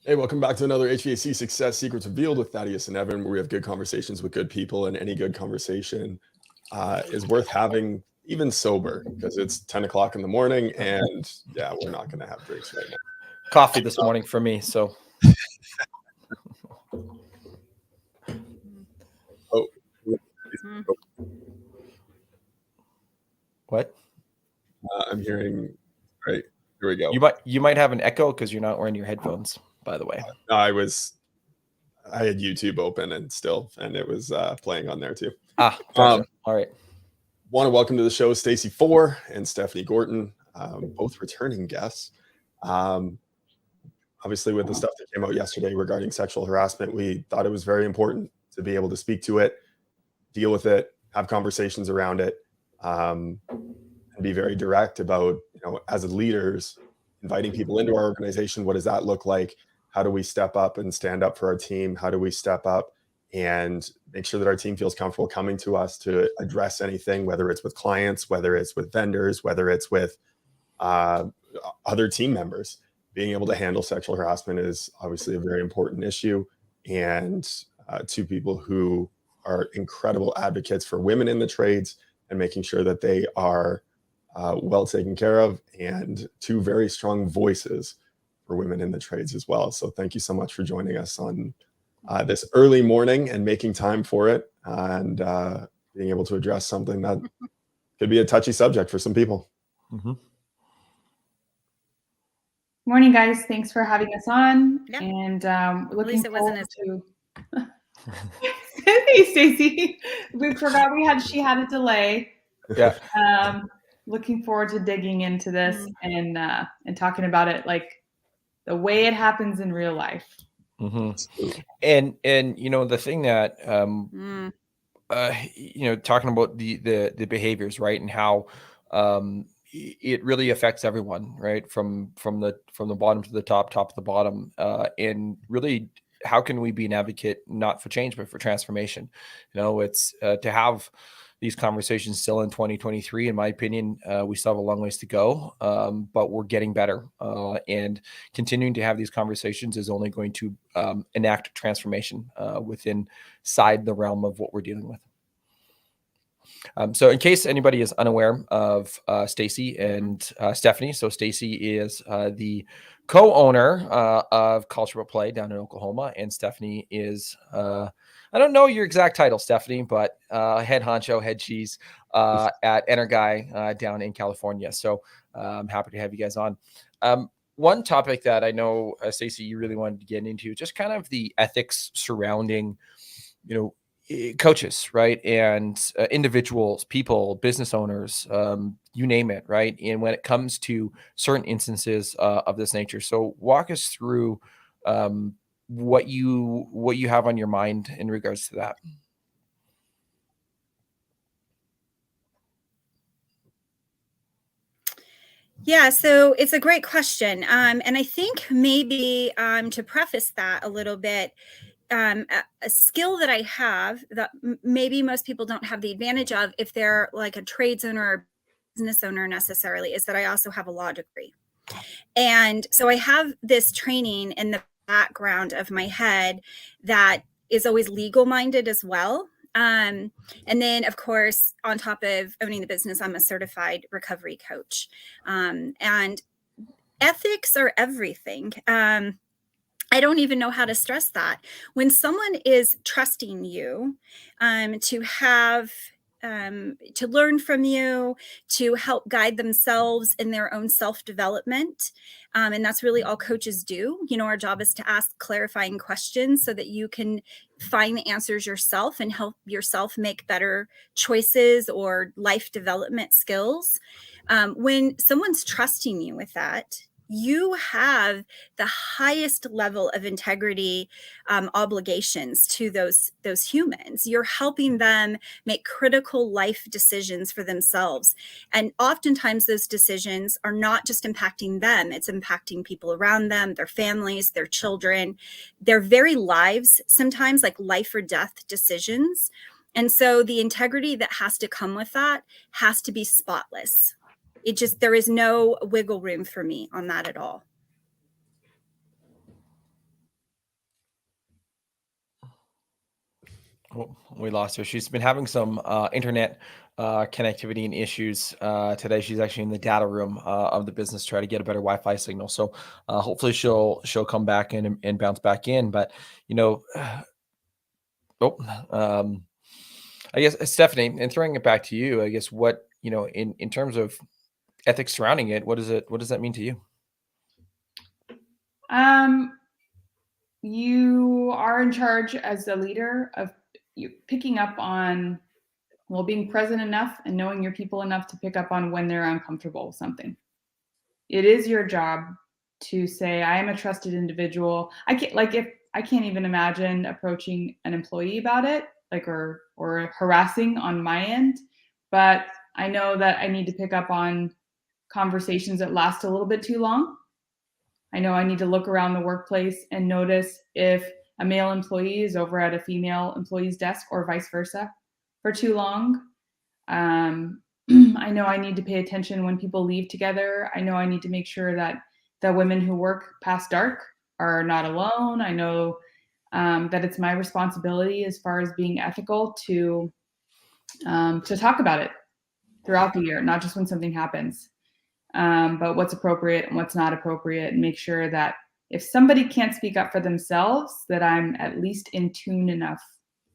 Hey, welcome back to another HVAC Success Secrets Revealed with Thaddeus and Evan, where we have good conversations with good people, and any good conversation is worth having, even sober, because it's 10 o'clock in the morning, and yeah, we're not going to have drinks right now. Coffee this morning for me, so. Oh, What? I'm hearing. Right, here we go. You might have an echo because you're not wearing your headphones, by the way. I had YouTube open and it was playing on there too. Gotcha. All right. Want to welcome to the show Stacy Fore and Stephanie Gorton, both returning guests. Obviously, with the stuff that came out yesterday regarding sexual harassment, we thought it was very important to be able to speak to it, deal with it, have conversations around it, and be very direct about, as leaders, inviting people into our organization. What does that look like? How do we step up and stand up for our team? How do we step up and make sure that our team feels comfortable coming to us to address anything, whether it's with clients, whether it's with vendors, whether it's with other team members? Being able to handle sexual harassment is obviously a very important issue. And two people who are incredible advocates for women in the trades and making sure that they are well taken care of, and two very strong voices for women in the trades as well. So thank you so much for joining us on this early morning and making time for it, and being able to address something that could be a touchy subject for some people. Mm-hmm. Morning, guys. Thanks for having us on. Yeah. And looking forward to. Hey, Stacy. We forgot she had a delay. Yeah. Looking forward to digging into this and talking about it like the way it happens in real life. Mm-hmm. And the thing that talking about the behaviors, right, and how it really affects everyone, right, from the bottom to the top to the bottom, and really, how can we be an advocate not for change but for transformation? It's to have these conversations still in 2023. In my opinion, we still have a long ways to go, but we're getting better, and continuing to have these conversations is only going to enact transformation inside the realm of what we're dealing with. So in case anybody is unaware of Stacy and Stephanie, so Stacy is the co-owner of Cultural Play down in Oklahoma, and Stephanie is I don't know your exact title, Stephanie, but head honcho, head cheese at Energuy down in California. So I'm happy to have you guys on. One topic that I know, Stacy, you really wanted to get into, just kind of the ethics surrounding, coaches, right? And individuals, people, business owners, you name it, right? And when it comes to certain instances of this nature. So walk us through what you have on your mind in regards to that. Yeah, so it's a great question. And I think maybe to preface that a little bit, a skill that I have that maybe most people don't have the advantage of if they're like a trades owner or business owner necessarily, is that I also have a law degree. And so I have this training in the background of my head that is always legal minded as well. And then, of course, on top of owning the business, I'm a certified recovery coach. And ethics are everything. I don't even know how to stress that. When someone is trusting you to have, to learn from you, to help guide themselves in their own self-development, and that's really all coaches do. Our job is to ask clarifying questions so that you can find the answers yourself and help yourself make better choices or life development skills. When someone's trusting you with that, you have the highest level of integrity obligations to those humans. You're helping them make critical life decisions for themselves. And oftentimes those decisions are not just impacting them, it's impacting people around them, their families, their children, their very lives, sometimes like life or death decisions. And so the integrity that has to come with that has to be spotless. There is no wiggle room for me on that at all. Oh, we lost her. She's been having some internet connectivity and issues today. She's actually in the data room of the business, try to get a better Wi-Fi signal. So hopefully she'll come back in and bounce back in. But you know, oh, I guess Stephanie, and throwing it back to you, I guess what in terms of ethics surrounding it, what does that mean to you? You are in charge as a leader of you picking up on, well, being present enough and knowing your people enough to pick up on when they're uncomfortable with something. It is your job to say, I am a trusted individual. I can't even imagine approaching an employee about it, or harassing on my end. But I know that I need to pick up on conversations that last a little bit too long. I know I need to look around the workplace and notice if a male employee is over at a female employee's desk or vice versa for too long. I know I need to pay attention when people leave together. I know I need to make sure that the women who work past dark are not alone. I know that it's my responsibility as far as being ethical to talk about it throughout the year, not just when something happens, but what's appropriate and what's not appropriate, and make sure that if somebody can't speak up for themselves, that I'm at least in tune enough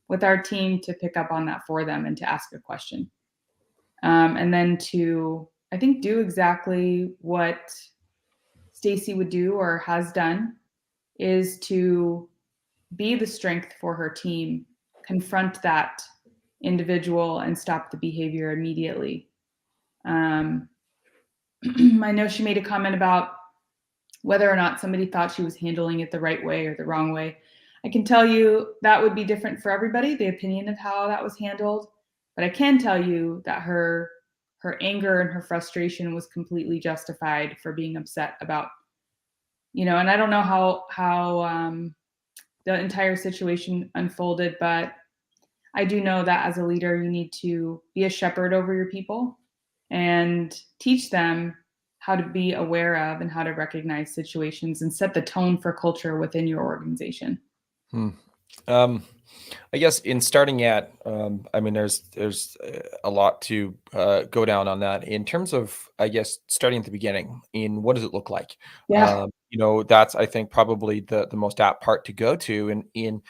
with our team to pick up on that for them and to ask a question. And then to, I think, do exactly what Stacy would do or has done, is to be the strength for her team, confront that individual and stop the behavior immediately. I know she made a comment about whether or not somebody thought she was handling it the right way or the wrong way. I can tell you that would be different for everybody, the opinion of how that was handled. But I can tell you that her anger and her frustration was completely justified for being upset about, and I don't know how the entire situation unfolded, but I do know that as a leader, you need to be a shepherd over your people and teach them how to be aware of and how to recognize situations and set the tone for culture within your organization. I guess in starting at, I mean, there's a lot to go down on that in terms of, I guess, starting at the beginning. In what does it look like? Yeah. That's, I think, probably the most apt part to go to. And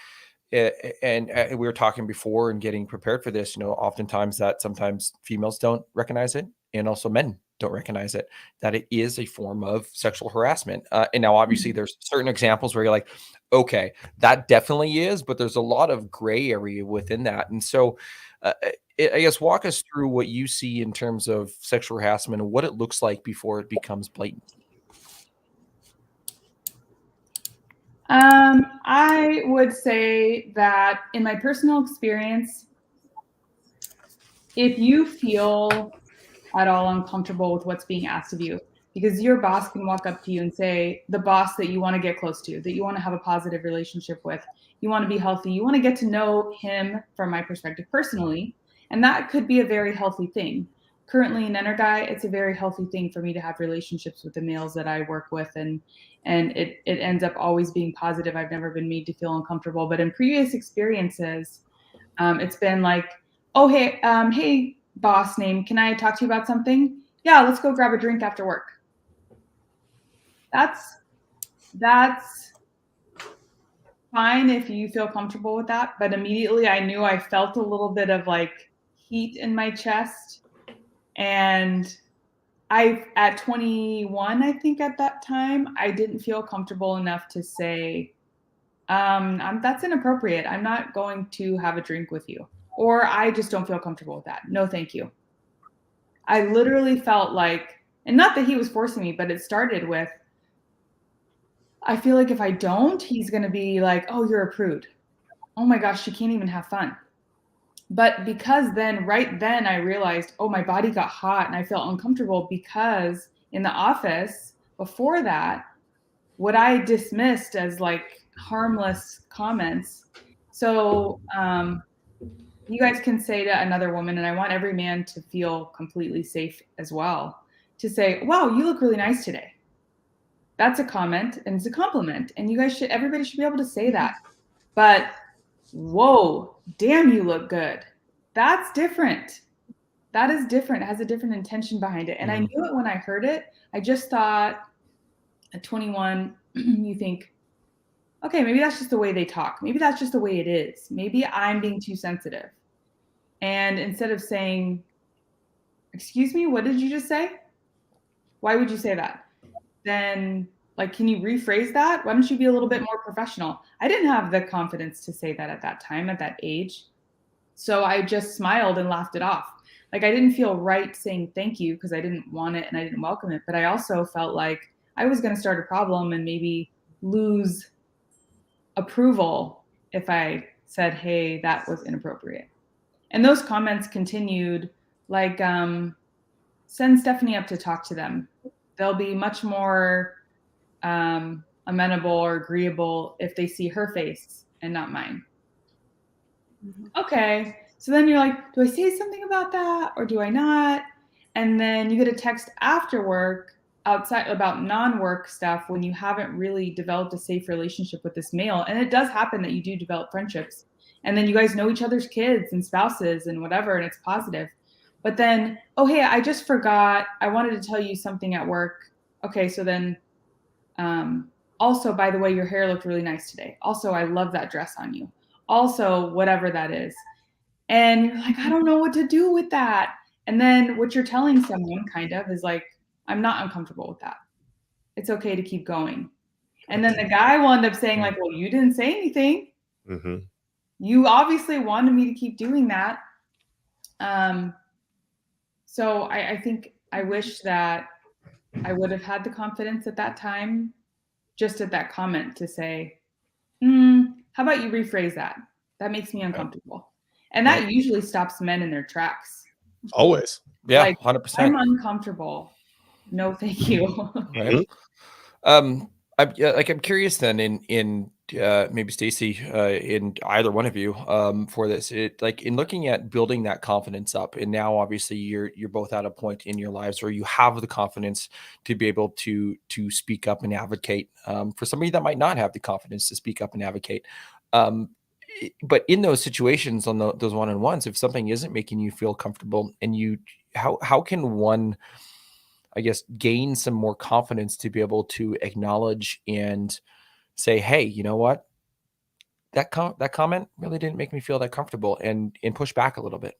we were talking before and getting prepared for this. Oftentimes that sometimes females don't recognize it, and also men don't recognize it, that it is a form of sexual harassment. And now, obviously, there's certain examples where you're like, okay, that definitely is, but there's a lot of gray area within that. And so, I guess, walk us through what you see in terms of sexual harassment and what it looks like before it becomes blatant. I would say that in my personal experience, if you feel at all uncomfortable with what's being asked of you, because your boss can walk up to you and say, the boss that you want to get close to, that you want to have a positive relationship with, you want to be healthy, you want to get to know him, from my perspective personally, and that could be a very healthy thing. Currently in Energy, it's a very healthy thing for me to have relationships with the males that I work with, and it ends up always being positive. I've never been made to feel uncomfortable. But in previous experiences, it's been like, oh, hey, boss name, can I talk to you about something? Yeah, let's go grab a drink after work. That's fine if you feel comfortable with that. But immediately I knew I felt a little bit of like heat in my chest. And at 21, I think at that time, I didn't feel comfortable enough to say, that's inappropriate. I'm not going to have a drink with you. Or I just don't feel comfortable with that. No, thank you. I literally felt like, and not that he was forcing me, but it started with, I feel like if I don't, he's going to be like, oh, you're a prude. Oh my gosh, she can't even have fun. But because right then I realized, oh, my body got hot and I felt uncomfortable, because in the office before that, what I dismissed as like harmless comments. So you guys can say to another woman, and I want every man to feel completely safe as well, to say, wow, you look really nice today. That's a comment and it's a compliment. And everybody should be able to say that. But whoa, damn, you look good. That's different. That is different. It has a different intention behind it. And I knew it when I heard it. I just thought at 21, you think, okay, maybe that's just the way they talk. Maybe that's just the way it is. Maybe I'm being too sensitive. And instead of saying, excuse me, what did you just say? Why would you say that? Then, like, can you rephrase that? Why don't you be a little bit more professional? I didn't have the confidence to say that at that time, at that age. So I just smiled and laughed it off. Like, I didn't feel right saying thank you because I didn't want it and I didn't welcome it. But I also felt like I was going to start a problem and maybe lose approval if I said, hey, that was inappropriate. And those comments continued, like, send Stephanie up to talk to them. They'll be much more amenable or agreeable if they see her face and not mine. Okay. So then you're like, do I say something about that or do I not? And then you get a text after work outside about non-work stuff when you haven't really developed a safe relationship with this male. And it does happen that you do develop friendships. And then you guys know each other's kids and spouses and whatever, and it's positive. But then, oh, hey, I just forgot. I wanted to tell you something at work. Okay, so then also, by the way, your hair looked really nice today. Also, I love that dress on you. Also, whatever that is. And you're like, I don't know what to do with that. And then what you're telling someone kind of is like, I'm not uncomfortable with that. It's okay to keep going. And then the guy will end up saying like, well, you didn't say anything. Mm-hmm. You obviously wanted me to keep doing that. So I think I wish that I would have had the confidence at that time, just at that comment to say, how about you rephrase that? That makes me uncomfortable. And that usually stops men in their tracks. Always. Yeah, like, 100%. I'm uncomfortable. No, thank you. Right. I'm curious then in maybe Stacy, in either one of you, for this, in looking at building that confidence up, and now obviously you're both at a point in your lives where you have the confidence to be able to speak up and advocate, for somebody that might not have the confidence to speak up and advocate. But in those situations, on those one-on-ones, if something isn't making you feel comfortable, and how can one, I guess, gain some more confidence to be able to acknowledge and say, hey, you know what? That comment really didn't make me feel that comfortable, and push back a little bit.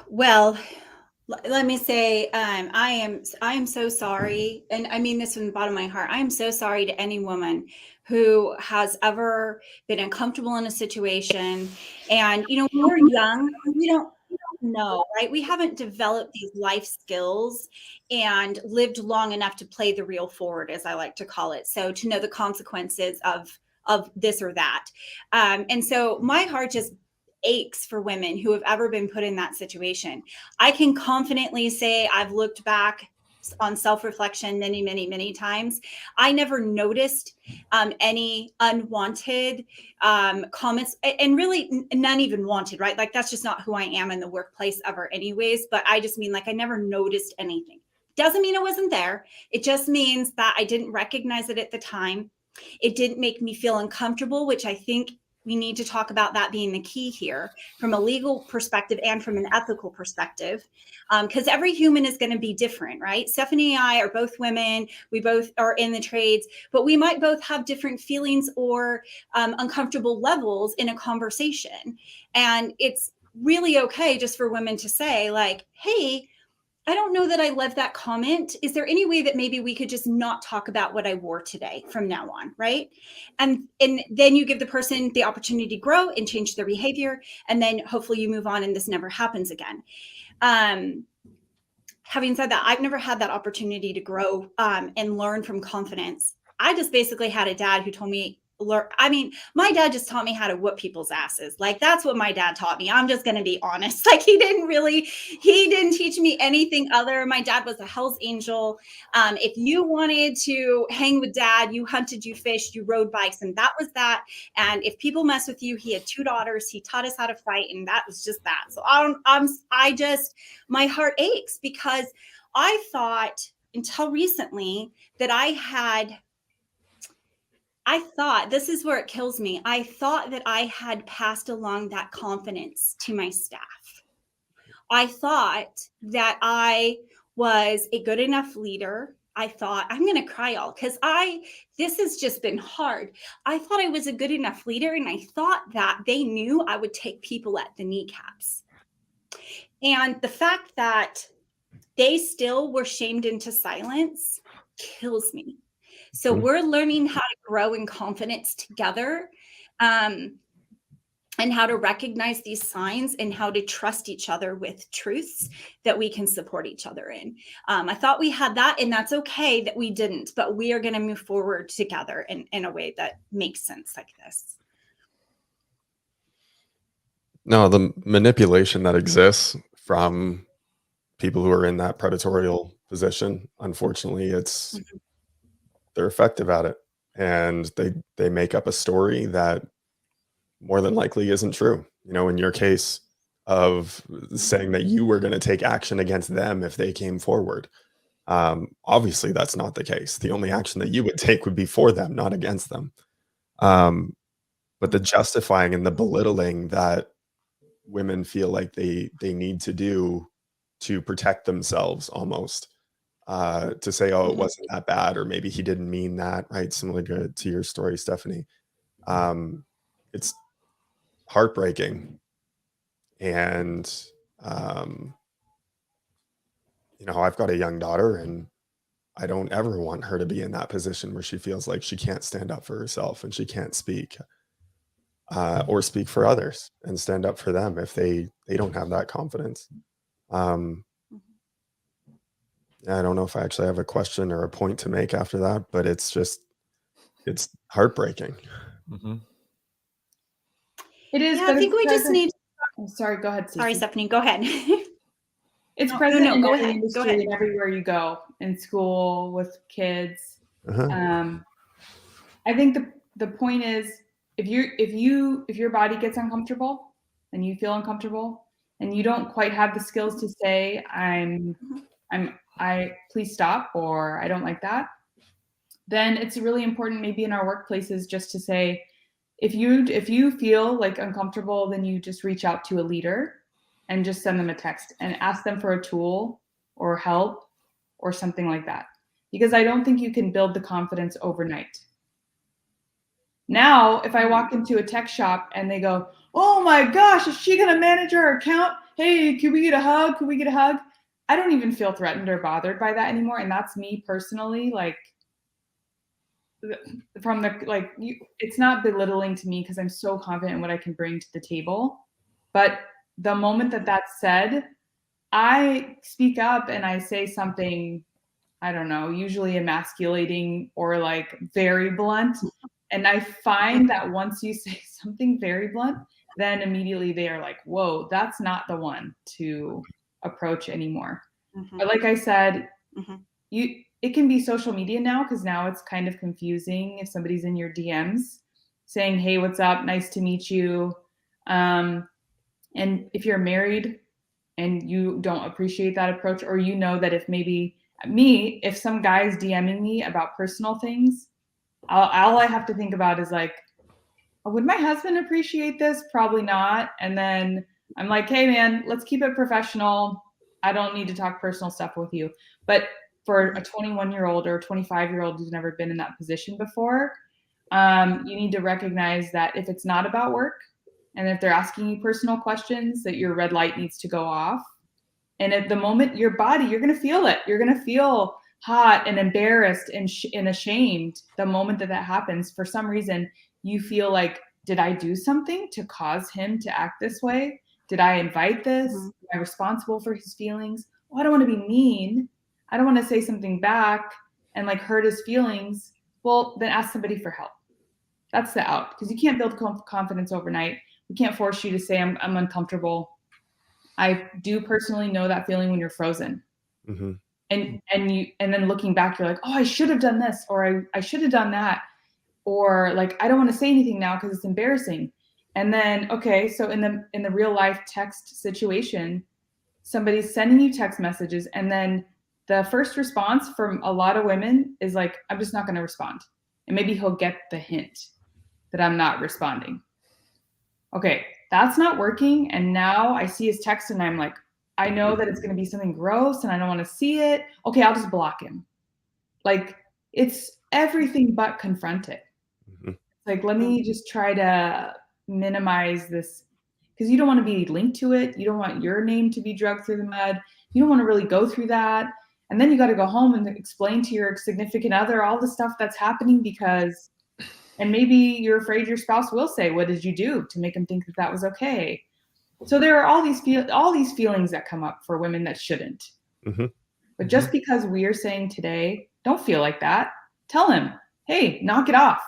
Well, let me say, I am so sorry. And I mean this from the bottom of my heart. I am so sorry to any woman who has ever been uncomfortable in a situation. And, when we're young, we don't know, right? We haven't developed these life skills and lived long enough to play the real forward, as I like to call it. So to know the consequences of this or that. And so my heart just aches for women who have ever been put in that situation. I can confidently say I've looked back on self-reflection many, many, many times. I never noticed any unwanted comments, and really none even wanted, right? Like, that's just not who I am in the workplace ever anyways. But I just mean, like, I never noticed anything. Doesn't mean it wasn't there. It just means that I didn't recognize it at the time. It didn't make me feel uncomfortable, which I think we need to talk about that being the key here from a legal perspective and from an ethical perspective, because every human is going to be different, right? Stephanie and I are both women. We both are in the trades, but we might both have different feelings or uncomfortable levels in a conversation. And it's really okay just for women to say, like, hey, I don't know that I love that comment. Is there any way that maybe we could just not talk about what I wore today from now on, right? And then you give the person the opportunity to grow and change their behavior, and then hopefully you move on and this never happens again. Having said that, I've never had that opportunity to grow and learn from confidence. I just basically had a dad who told me, my dad just taught me how to whoop people's asses. Like, that's what my dad taught me. I'm just going to be honest. Like, he didn't teach me anything other. My dad was a Hell's Angel. If you wanted to hang with dad, you hunted, you fished, you rode bikes, and that was that. And if people mess with you, he had 2 daughters. He taught us how to fight, and that was just that. So my heart aches because I thought until recently that I had I thought, this is where it kills me. I thought that I had passed along that confidence to my staff. I thought that I was a good enough leader. I thought, I'm going to cry all because this has just been hard. I thought I was a good enough leader, and I thought that they knew I would take people at the kneecaps. And the fact that they still were shamed into silence kills me. So we're learning how to grow in confidence together, and how to recognize these signs and how to trust each other with truths that we can support each other in. I thought we had that, and that's okay that we didn't, but we are going to move forward together in a way that makes sense like this. No, the manipulation that exists from people who are in that predatorial position, unfortunately, they're effective at it, and they make up a story that more than likely isn't true. You know, in your case of saying that you were going to take action against them if they came forward. Obviously, that's not the case. The only action that you would take would be for them, not against them. But the justifying and the belittling that women feel like they need to do to protect themselves, almost to say, oh, it wasn't that bad, or maybe he didn't mean that, right? Similar to your story, Stephanie. It's heartbreaking. And, you know, I've got a young daughter, and I don't ever want her to be in that position where she feels like she can't stand up for herself and she can't speak, or speak for others and stand up for them if they don't have that confidence. I don't know if I actually have a question or a point to make after that, but it's heartbreaking. It is. Yeah, but I think it's we just present- need. I'm sorry, go ahead, Stacey. Sorry, Stephanie, go ahead. It's No, present no, in go every ahead, go industry ahead. and everywhere you go, in school, with kids. I think the point is, if your body gets uncomfortable and you feel uncomfortable and you don't quite have the skills to say I please stop, or I don't like that, then it's really important, maybe in our workplaces, just to say, if you feel like uncomfortable, then you just reach out to a leader and just send them a text and ask them for a tool or help or something like that. Because I don't think you can build the confidence overnight. Now, if I walk into a tech shop and they go, oh my gosh, is she going to manage our account? Hey, can we get a hug? Can we get a hug? I don't even feel threatened or bothered by that anymore. And that's me personally, like, from the, like, it's not belittling to me because I'm so confident in what I can bring to the table. But the moment that that's said, I speak up and I say something, I don't know, usually emasculating or like very blunt. And I find that once you say something very blunt, then immediately they are like, whoa, that's not the one to approach anymore. But like I said, it can be social media now, because now it's kind of confusing if somebody's in your DMs saying, hey, what's up? Nice to meet you. And if you're married and you don't appreciate that approach, or you know that if some guy's DMing me about personal things, all I have to think about is like, would my husband appreciate this? Probably not. And then I'm like, hey man, let's keep it professional. I don't need to talk personal stuff with you. But for a 21-year-old or a 25-year-old who's never been in that position before, you need to recognize that if it's not about work, and if they're asking you personal questions, that your red light needs to go off. And at the moment, your body, you're going to feel it. You're going to feel hot and embarrassed and ashamed the moment that happens. For some reason, you feel like, did I do something to cause him to act this way? Did I invite this? Am I responsible for his feelings? Oh, I don't want to be mean. I don't want to say something back and like hurt his feelings. Well, then ask somebody for help. That's the out, because you can't build confidence overnight. We can't force you to say I'm uncomfortable. I do personally know that feeling when you're frozen. And then looking back, you're like, oh, I should have done this, or I should have done that, or like, I don't want to say anything now because it's embarrassing. And then, okay, so in the real life text situation, somebody's sending you text messages, and then the first response from a lot of women is like, I'm just not going to respond. and maybe he'll get the hint that I'm not responding. Okay, that's not working. And now I see his text and I'm like, I know that it's going to be something gross and I don't want to see it. Okay, I'll just block him. Like, it's everything but confront it. Mhm. Like, let me just try to minimize this, because you don't want to be linked to it. You don't want your name to be dragged through the mud. You don't want to really go through that. And then you got to go home and explain to your significant other all the stuff that's happening, because, and maybe you're afraid your spouse will say, what did you do to make him think that that was okay? So there are all these feelings that come up for women that shouldn't. Mm-hmm. But just because we are saying today, don't feel like that, tell him, hey, knock it off.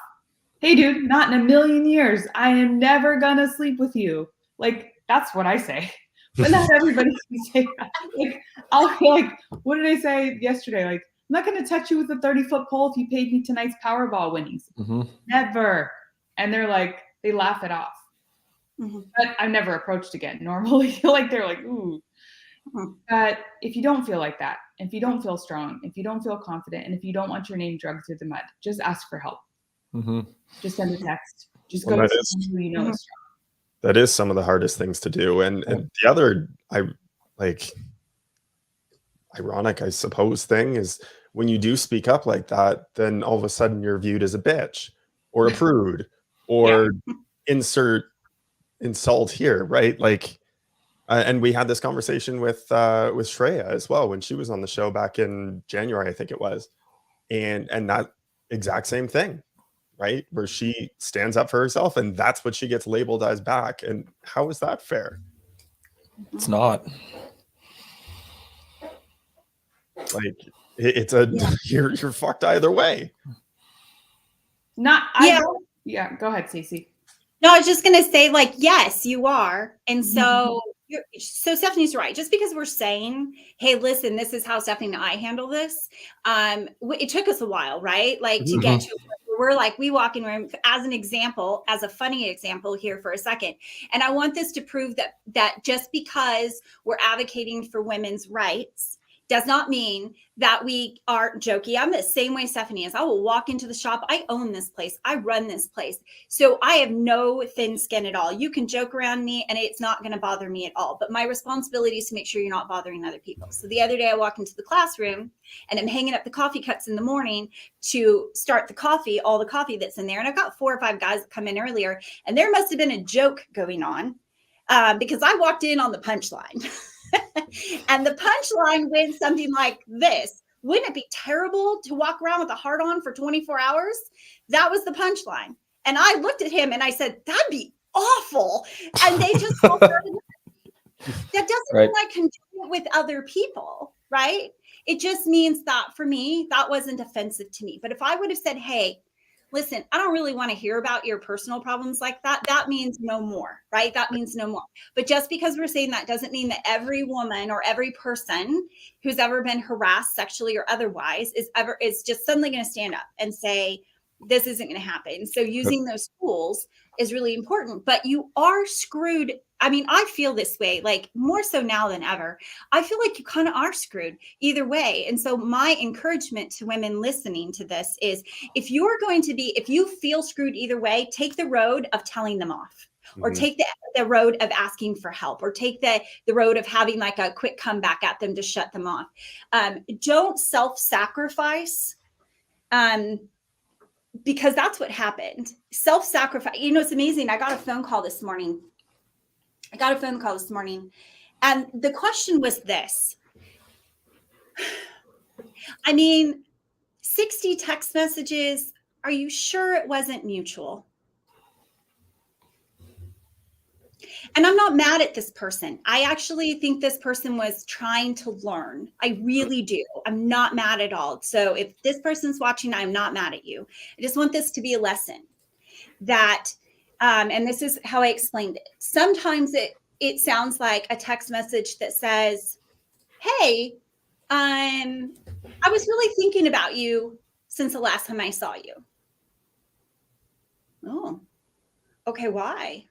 Hey, dude, not in a million years. I am never going to sleep with you. Like, that's what I say. But not everybody can say that. Like, I'll be like, what did I say yesterday? Like, I'm not going to touch you with a 30-foot pole if you paid me tonight's Powerball winnings. Mm-hmm. Never. And they're like, they laugh it off. Mm-hmm. But I've never approached again. Normally, like, they're like, ooh. Mm-hmm. But if you don't feel like that, if you don't feel strong, if you don't feel confident, and if you don't want your name dragged through the mud, just ask for help. Mm-hmm. Just send a text. Just Well, go that to is- someone who you know is strong. That is some of the hardest things to do. And the other, ironic, I suppose, thing is when you do speak up like that, then all of a sudden you're viewed as a bitch or a prude or insert insult here, right? Like, and we had this conversation with Shreya as well when she was on the show back in January, I think it was, and that exact same thing, right? Where she stands up for herself, and that's what she gets labeled as back. And how is that fair? It's not. Like, it's a you're fucked either way. Yeah, go ahead, Stacey. No, I was just going to say, like, yes, you are. And so, so Stephanie's right. Just because we're saying, hey, listen, this is how Stephanie and I handle this. It took us a while, right? Like to get to a point where we're like, we walk in room as an example, as a funny example here for a second. And I want this to prove that just because we're advocating for women's rights does not mean that we are jokey. I'm the same way Stephanie is. I will walk into the shop. I own this place. I run this place. So I have no thin skin at all. You can joke around me and it's not going to bother me at all. But my responsibility is to make sure you're not bothering other people. So the other day I walk into the classroom and I'm hanging up the coffee cups in the morning to start the coffee, all the coffee that's in there. And I've got 4 or 5 guys that come in earlier. And there must have been a joke going on because I walked in on the punchline. And the punchline went something like this. Wouldn't it be terrible to walk around with a heart on for 24 hours? That was the punchline. And I looked at him and I said, that'd be awful. And they just all started. That doesn't mean I can do it with other people, right? It just means that for me, that wasn't offensive to me. But if I would have said, hey, listen, I don't really want to hear about your personal problems like that. That means no more, right? That means no more. But just because we're saying that doesn't mean that every woman or every person who's ever been harassed sexually or otherwise is just suddenly going to stand up and say, this isn't going to happen. So using those tools is really important, but you are screwed. I mean, I feel this way, like more so now than ever. I feel like you kind of are screwed either way. And so my encouragement to women listening to this is if you feel screwed either way, take the road of telling them off. Or take the road of asking for help, or take the road of having like a quick comeback at them to shut them off. Don't self-sacrifice. Because that's what happened. Self-sacrifice. You know, it's amazing. I got a phone call this morning. And the question was this. I mean, 60 text messages. Are you sure it wasn't mutual? And I'm not mad at this person. I actually think this person was trying to learn. I really do. I'm not mad at all. So if this person's watching, I'm not mad at you. I just want this to be a lesson that, and this is how I explained it. Sometimes it sounds like a text message that says, hey, I was really thinking about you since the last time I saw you. Oh, okay. Why?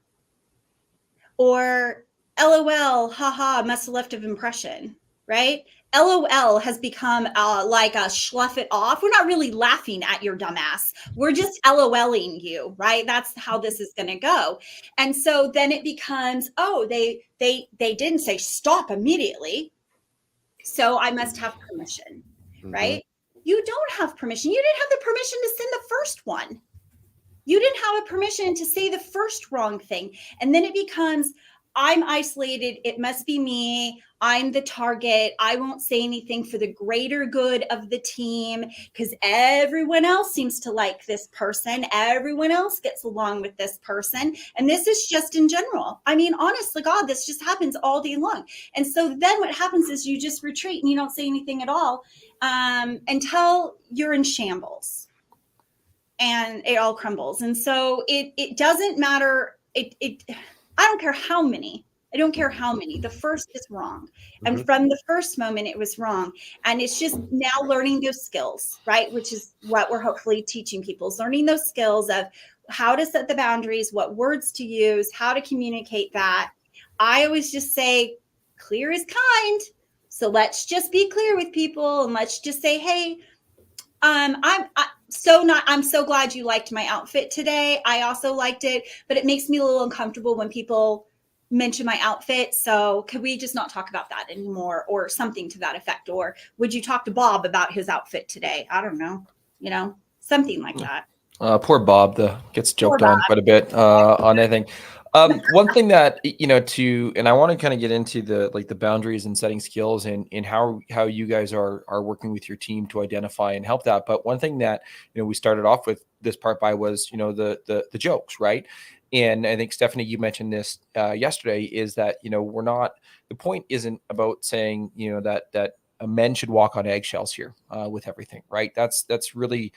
Or LOL, haha, must have left an impression, right? LOL has become like a slough it off. We're not really laughing at your dumbass. We're just LOLing you, right? That's how this is going to go. And so then it becomes, oh, they didn't say stop immediately, so I must have permission, right? You don't have permission. You didn't have the permission to send the first one. You didn't have a permission to say the first wrong thing. And then it becomes, I'm isolated. It must be me. I'm the target. I won't say anything for the greater good of the team because everyone else seems to like this person. Everyone else gets along with this person. And this is just in general. I mean, honestly, God, this just happens all day long. And so then what happens is you just retreat and you don't say anything at all until you're in shambles. And it all crumbles. And so it doesn't matter. I don't care how many. I don't care how many. The first is wrong. And from the first moment, it was wrong. And it's just now learning those skills, right? Which is what we're hopefully teaching people, is learning those skills of how to set the boundaries, what words to use, how to communicate that. I always just say, clear is kind. So let's just be clear with people. And let's just say, hey, I'm so glad you liked my outfit today. I also liked it, but it makes me a little uncomfortable when people mention my outfit. So could we just not talk about that anymore, or something to that effect? Or would you talk to Bob about his outfit today? I don't know, something like that. Poor Bob, gets joked on quite a bit on anything. One thing that, and I want to kind of get into the boundaries and setting skills and how you guys are working with your team to identify and help that. But one thing that, we started off with this part by was, the jokes, right? And I think, Stephanie, you mentioned this yesterday, is that, the point isn't about saying, that men should walk on eggshells here with everything, right? That's really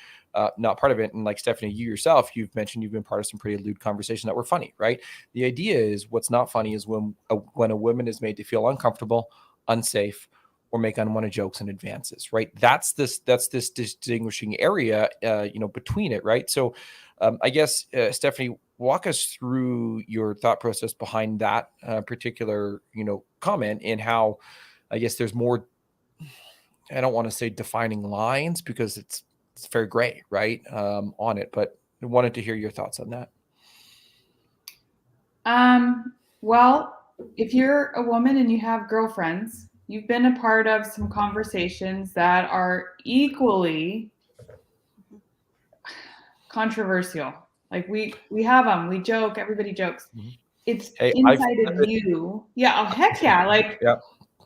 not part of it. And like Stephanie, you yourself, you've mentioned you've been part of some pretty lewd conversations that were funny, right? The idea is, what's not funny is when a woman is made to feel uncomfortable, unsafe, or make unwanted jokes and advances, right? That's this distinguishing area, between it, right? So I guess, Stephanie, walk us through your thought process behind that particular, comment, and how, I guess, there's more, I don't want to say defining lines, because it's very gray, right, on it, but I wanted to hear your thoughts on that. Well, if you're a woman and you have girlfriends, you've been a part of some conversations that are equally controversial. Like we have them, we joke, everybody jokes. It's inside of you. Yeah. Oh, heck yeah. Like, yeah.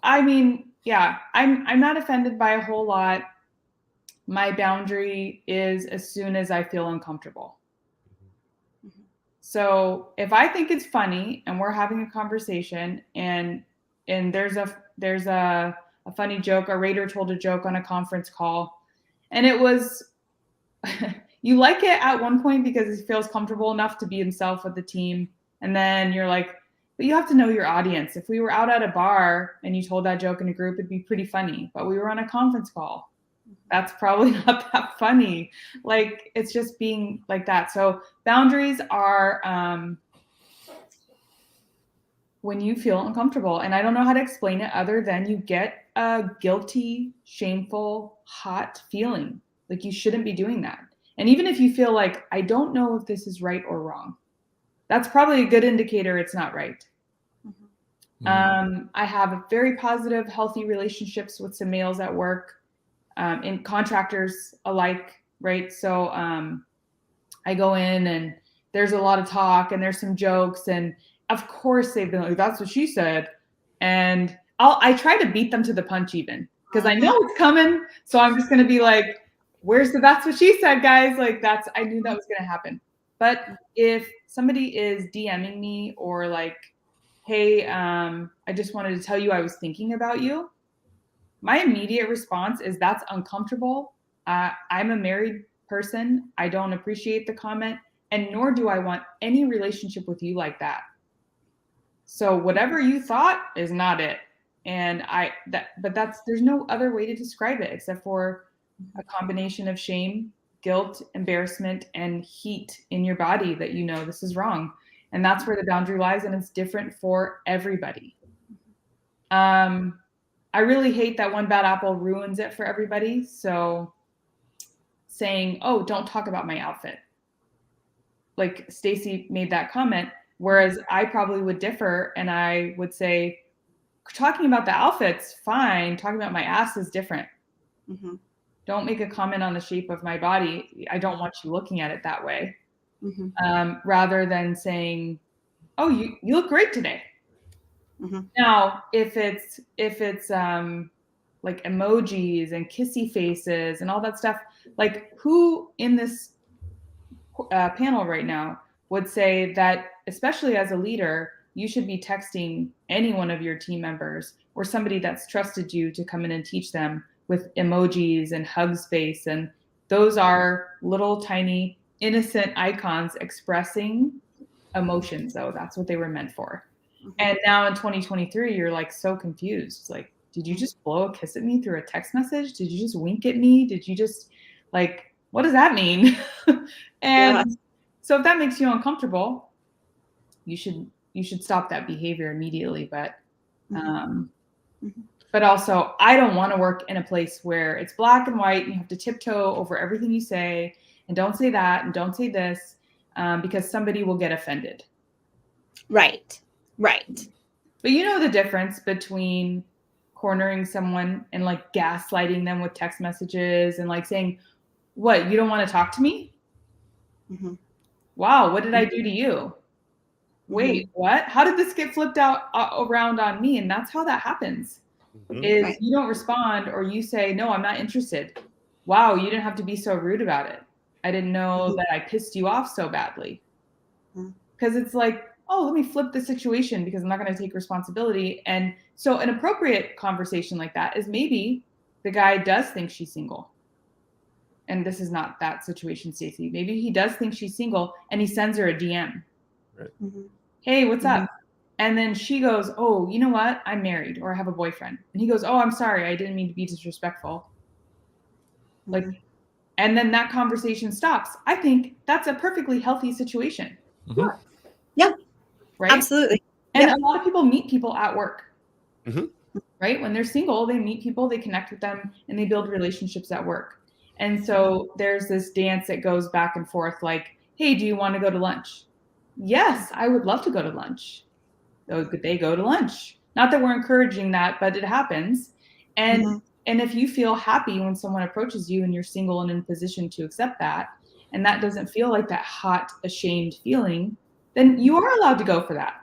I mean, yeah, I'm not offended by a whole lot. My boundary is as soon as I feel uncomfortable. So if I think it's funny and we're having a conversation and there's a funny joke, a raider told a joke on a conference call, and it was, you like it at one point because he feels comfortable enough to be himself with the team. And then you're like, but you have to know your audience. If we were out at a bar and you told that joke in a group, it'd be pretty funny, but we were on a conference call. That's probably not that funny. Like, it's just being like that. So boundaries are when you feel uncomfortable. And I don't know how to explain it other than you get a guilty, shameful, hot feeling. Like, you shouldn't be doing that. And even if you feel like, I don't know if this is right or wrong, that's probably a good indicator it's not right. I have a very positive, healthy relationships with some males at work. And contractors alike, right? So I go in and there's a lot of talk and there's some jokes, and of course they've been like, that's what she said. And I try to beat them to the punch even, because I know it's coming. So I'm just going to be like, where's the that's what she said, guys? Like, I knew that was going to happen. But if somebody is DMing me or like, hey, I just wanted to tell you I was thinking about you, my immediate response is, that's uncomfortable. I'm a married person. I don't appreciate the comment, and nor do I want any relationship with you like that. So whatever you thought is not it. And there's no other way to describe it except for a combination of shame, guilt, embarrassment, and heat in your body that this is wrong. And that's where the boundary lies, and it's different for everybody. I really hate that one bad apple ruins it for everybody. So saying, oh, don't talk about my outfit. Like Stacy made that comment, whereas I probably would differ and I would say, talking about the outfit's fine. Talking about my ass is different. Mm-hmm. Don't make a comment on the shape of my body. I don't want you looking at it that way. Mm-hmm. Rather than saying, oh, you look great today. Mm-hmm. Now, if it's like emojis and kissy faces and all that stuff, like who in this panel right now would say that, especially as a leader, you should be texting any one of your team members or somebody that's trusted you to come in and teach them with emojis and hug space. And those are little tiny innocent icons expressing emotions, though. That's what they were meant for. Mm-hmm. And now in 2023, you're like so confused. It's like, did you just blow a kiss at me through a text message? Did you just wink at me? Did you just like, what does that mean? And so if that makes you uncomfortable, you should stop that behavior immediately. But but also, I don't want to work in a place where it's black and white and you have to tiptoe over everything you say and don't say that and don't say this because somebody will get offended. Right. But you know the difference between cornering someone and like gaslighting them with text messages and like saying, what, you don't want to talk to me? Mm-hmm. Wow, what did I do to you? Wait, what? How did this get flipped out around on me? And that's how that happens. Is you don't respond or you say, no, I'm not interested. Wow, you didn't have to be so rude about it. I didn't know that I pissed you off so badly. Because it's like, oh, let me flip the situation because I'm not going to take responsibility. And so an appropriate conversation like that is maybe the guy does think she's single. And this is not that situation, Stacy. Maybe he does think she's single and he sends her a DM. Right. Hey, what's up? And then she goes, oh, you know what? I'm married or I have a boyfriend. And he goes, oh, I'm sorry. I didn't mean to be disrespectful. Like, and then that conversation stops. I think that's a perfectly healthy situation. Yeah. Right. Absolutely. And a lot of people meet people at work. Right. When they're single, they meet people, they connect with them, and they build relationships at work. And so there's this dance that goes back and forth like, hey, do you want to go to lunch? Yes, I would love to go to lunch. So they go to lunch. Not that we're encouraging that, but it happens. And and if you feel happy when someone approaches you and you're single and in position to accept that, and that doesn't feel like that hot, ashamed feeling, then you are allowed to go for that.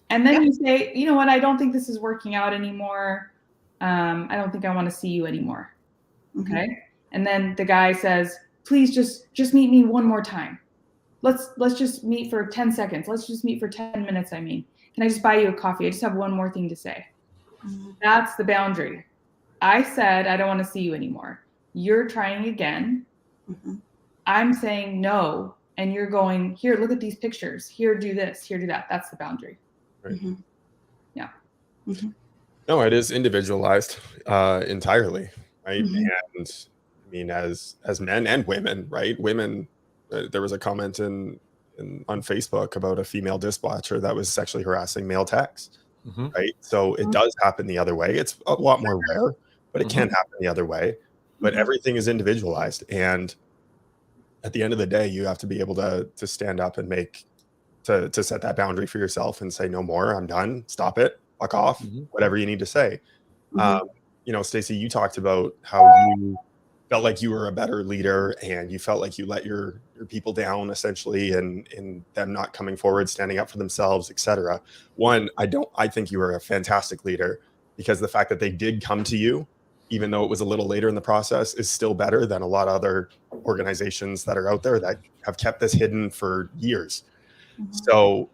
And then you say, you know what, I don't think this is working out anymore. I don't think I want to see you anymore. Okay. And then the guy says, please just meet me one more time. Let's just meet for 10 seconds. Let's just meet for 10 minutes. I mean, can I just buy you a coffee? I just have one more thing to say. That's the boundary. I said, I don't want to see you anymore. You're trying again. I'm saying no. And you're going, here, look at these pictures. Here, do this. Here, do that. That's the boundary. Right. Yeah. No, it is individualized entirely. Right. And I mean, as men and women, right? Women, there was a comment on Facebook about a female dispatcher that was sexually harassing male techs. Right. So it does happen the other way. It's a lot more rare, but it can happen the other way. But everything is individualized. And at the end of the day, you have to be able to stand up and to set that boundary for yourself and say, no more, I'm done. Stop it. Fuck off. Whatever you need to say. You know, Stacy, you talked about how you felt like you were a better leader and you felt like you let your people down essentially in them not coming forward, standing up for themselves, etc. One, I think you were a fantastic leader because the fact that they did come to you, even though it was a little later in the process, is still better than a lot of other organizations that are out there that have kept this hidden for years. So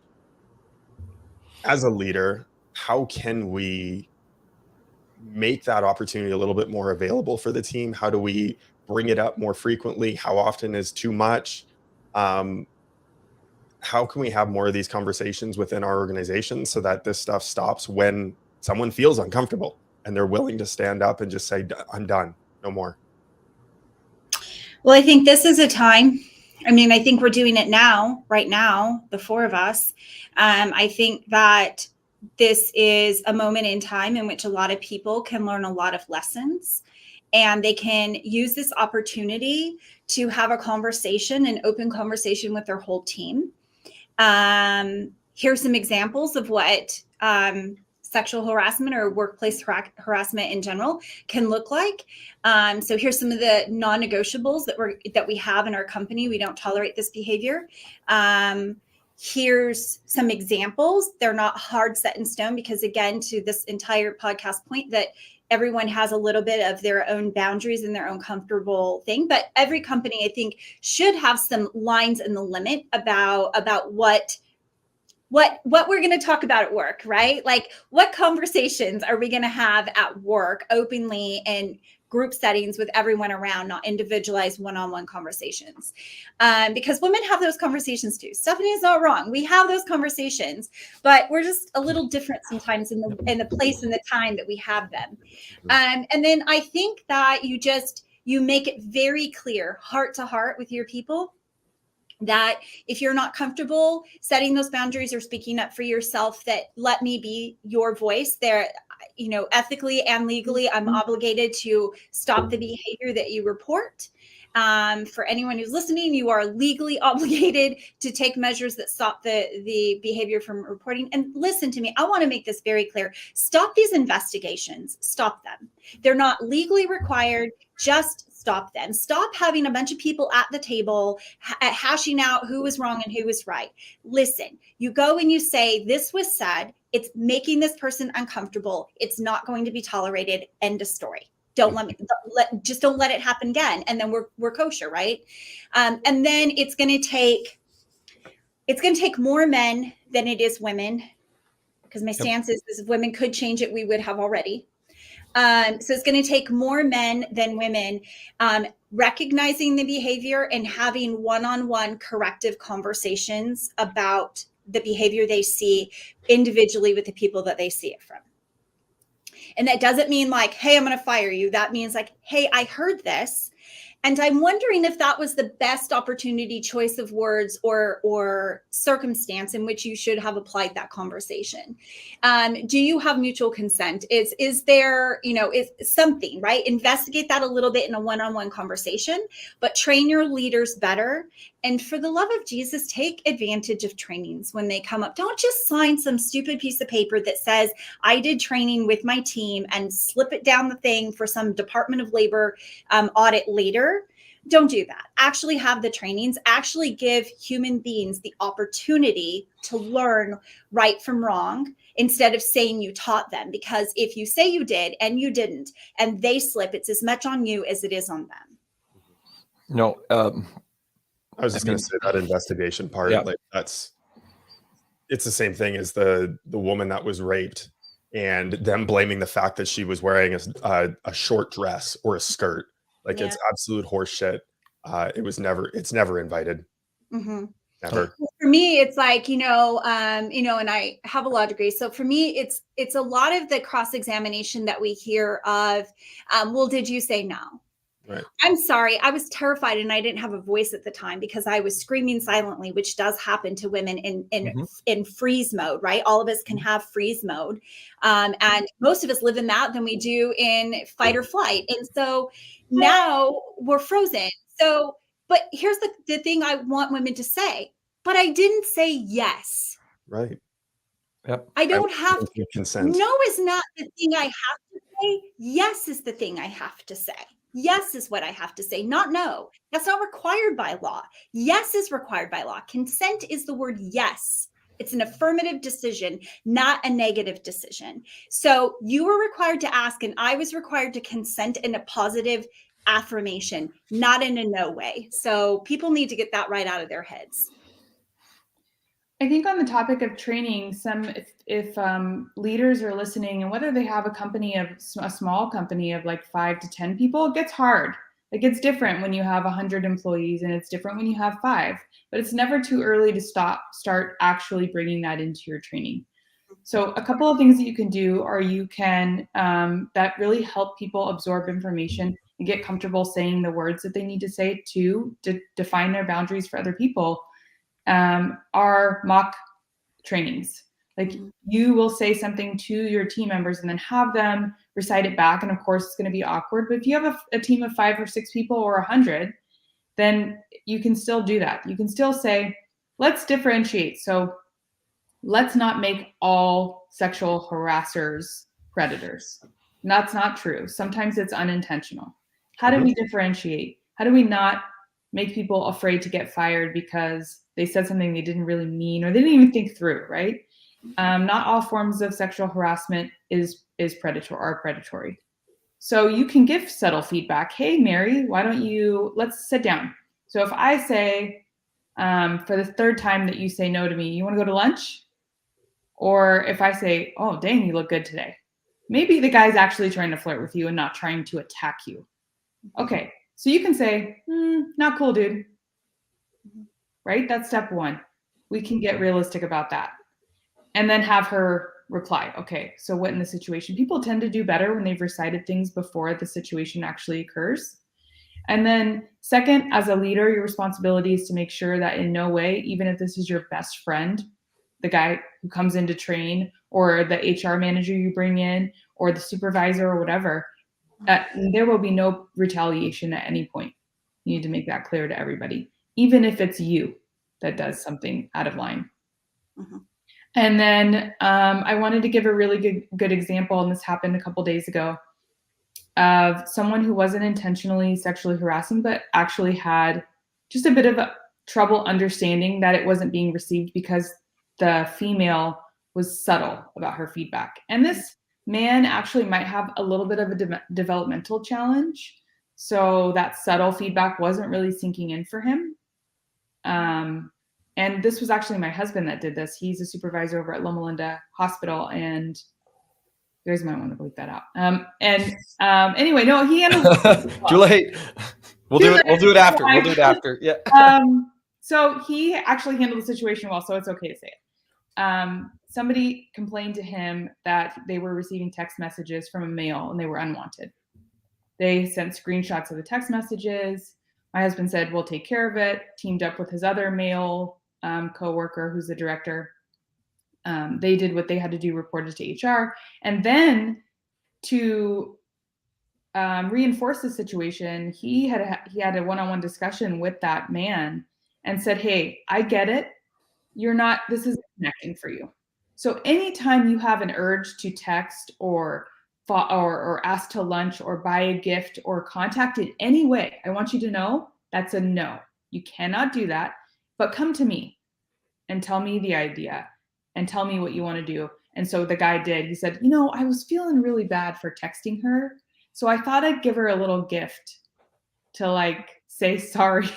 as a leader, how can we make that opportunity a little bit more available for the team? How do we bring it up more frequently? How often is too much? How can we have more of these conversations within our organization so that this stuff stops when someone feels uncomfortable and they're willing to stand up and just say, I'm done, no more? Well, I think this is a time. I mean, I think we're doing it now, right now, the four of us. I think that this is a moment in time in which a lot of people can learn a lot of lessons, and they can use this opportunity to have a conversation, an open conversation with their whole team. Here's some examples of what sexual harassment or workplace harassment in general can look like. So here's some of the non-negotiables that we have in our company. We don't tolerate this behavior. Here's some examples. They're not hard set in stone because, again, to this entire podcast point, that everyone has a little bit of their own boundaries and their own comfortable thing. But every company, I think, should have some lines in the limit about what we're going to talk about at work, right? Like, what conversations are we going to have at work openly and group settings with everyone around, not individualized one-on-one conversations. Because women have those conversations too. Stephanie is not wrong. We have those conversations, but we're just a little different sometimes in the place and the time that we have them. And then I think that you make it very clear, heart to heart with your people, that if you're not comfortable setting those boundaries or speaking up for yourself, that let me be your voice there. Ethically and legally, I'm obligated to stop the behavior that you report. For anyone who's listening, you are legally obligated to take measures that stop the behavior from reporting. And listen to me, I want to make this very clear. Stop these investigations. Stop them. They're not legally required. Just stop them. Stop having a bunch of people at the table hashing out who was wrong and who was right. Listen, you go and you say, this was said. It's making this person uncomfortable. It's not going to be tolerated. End of story. Don't let it happen again. And then we're kosher, right? And then it's going to take more men than it is women, because my stance is if women could change it, we would have already. So it's going to take more men than women recognizing the behavior and having one-on-one corrective conversations about the behavior they see individually with the people that they see it from. And that doesn't mean like, hey, I'm going to fire you. That means like, hey, I heard this. And I'm wondering if that was the best opportunity, choice of words, or circumstance in which you should have applied that conversation. Do you have mutual consent? Is there, is something, right? Investigate that a little bit in a one-on-one conversation, but train your leaders better. And for the love of Jesus, take advantage of trainings when they come up. Don't just sign some stupid piece of paper that says, I did training with my team, and slip it down the thing for some Department of Labor audit later. Don't do that. Actually have the trainings. Actually give human beings the opportunity to learn right from wrong, instead of saying you taught them. Because if you say you did and you didn't, and they slip, it's as much on you as it is on them. No, I was just going to say that investigation part, Yeah. like it's the same thing as the woman that was raped and them blaming the fact that she was wearing a short dress or a skirt. Like, it's absolute horse shit. It's never invited. Mm-hmm. Never. For me, it's like, and I have a law degree. So for me, it's a lot of the cross-examination that we hear of, well, did you say no? Right. I'm sorry. I was terrified and I didn't have a voice at the time because I was screaming silently, which does happen to women in freeze mode, right? All of us can have freeze mode. And most of us live in that than we do in fight or flight. And so now we're frozen. So, but here's the thing I want women to say, but I didn't say yes. Right. Yep. I don't have to. Consent. No is not the thing I have to say. Yes is the thing I have to say. Yes is what I have to say, not no. That's not required by law. Yes is required by law. Consent is the word yes. It's an affirmative decision, not a negative decision. So you were required to ask, and I was required to consent in a positive affirmation, not in a no way. So people need to get that right out of their heads. I think on the topic of training, if leaders are listening, and whether they have a small company of like 5 to 10 people, it gets hard. Like, it's different when you have 100 employees, and it's different when you have 5. But it's never too early to start actually bringing that into your training. So a couple of things that you can do are you can that really help people absorb information and get comfortable saying the words that they need to say to define their boundaries for other people. Are mock trainings. Like you will say something to your team members and then have them recite it back. And of course it's going to be awkward, but if you have a team of 5 or 6 people or 100, then you can still do that. You can still say, let's differentiate. So let's not make all sexual harassers predators. And that's not true. Sometimes it's unintentional. How do we differentiate? How do we not make people afraid to get fired because they said something they didn't really mean or they didn't even think through, right? Not all forms of sexual harassment is predatory. So you can give subtle feedback. Hey, Mary, why don't you, let's sit down. So if I say, for the 3rd time that you say no to me, you want to go to lunch? Or if I say, oh, dang, you look good today. Maybe the guy's actually trying to flirt with you and not trying to attack you. Okay, so you can say, not cool, dude. Right? That's step 1. We can get realistic about that. And then have her reply, okay, so what in the situation? People tend to do better when they've recited things before the situation actually occurs. And then second, as a leader, your responsibility is to make sure that in no way, even if this is your best friend, the guy who comes in to train or the HR manager you bring in or the supervisor or whatever, there will be no retaliation at any point. You need to make that clear to everybody, even if it's you that does something out of line. And then I wanted to give a really good example, and this happened a couple days ago, of someone who wasn't intentionally sexually harassing, but actually had just a bit of trouble understanding that it wasn't being received because the female was subtle about her feedback. And this man actually might have a little bit of a developmental challenge. So that subtle feedback wasn't really sinking in for him. And this was actually my husband that did this. He's a supervisor over at Loma Linda Hospital, and you guys might want to bleep that out. Anyway, no, he handled it. Too late. We'll do it after. We'll do it after. Yeah. So he actually handled the situation well, so it's okay to say it. Somebody complained to him that they were receiving text messages from a male and they were unwanted. They sent screenshots of the text messages. My husband said, we'll take care of it, teamed up with his other male co-worker who's the director. They did what they had to do, reported to HR. And then to reinforce the situation, he had a one-on-one discussion with that man and said, hey, I get it. This isn't connecting for you. So anytime you have an urge to text or ask to lunch or buy a gift or contact in any way, I want you to know that's a no. You cannot do that, but come to me and tell me the idea and tell me what you want to do. And so the guy did. He said, I was feeling really bad for texting her, so I thought I'd give her a little gift to say sorry.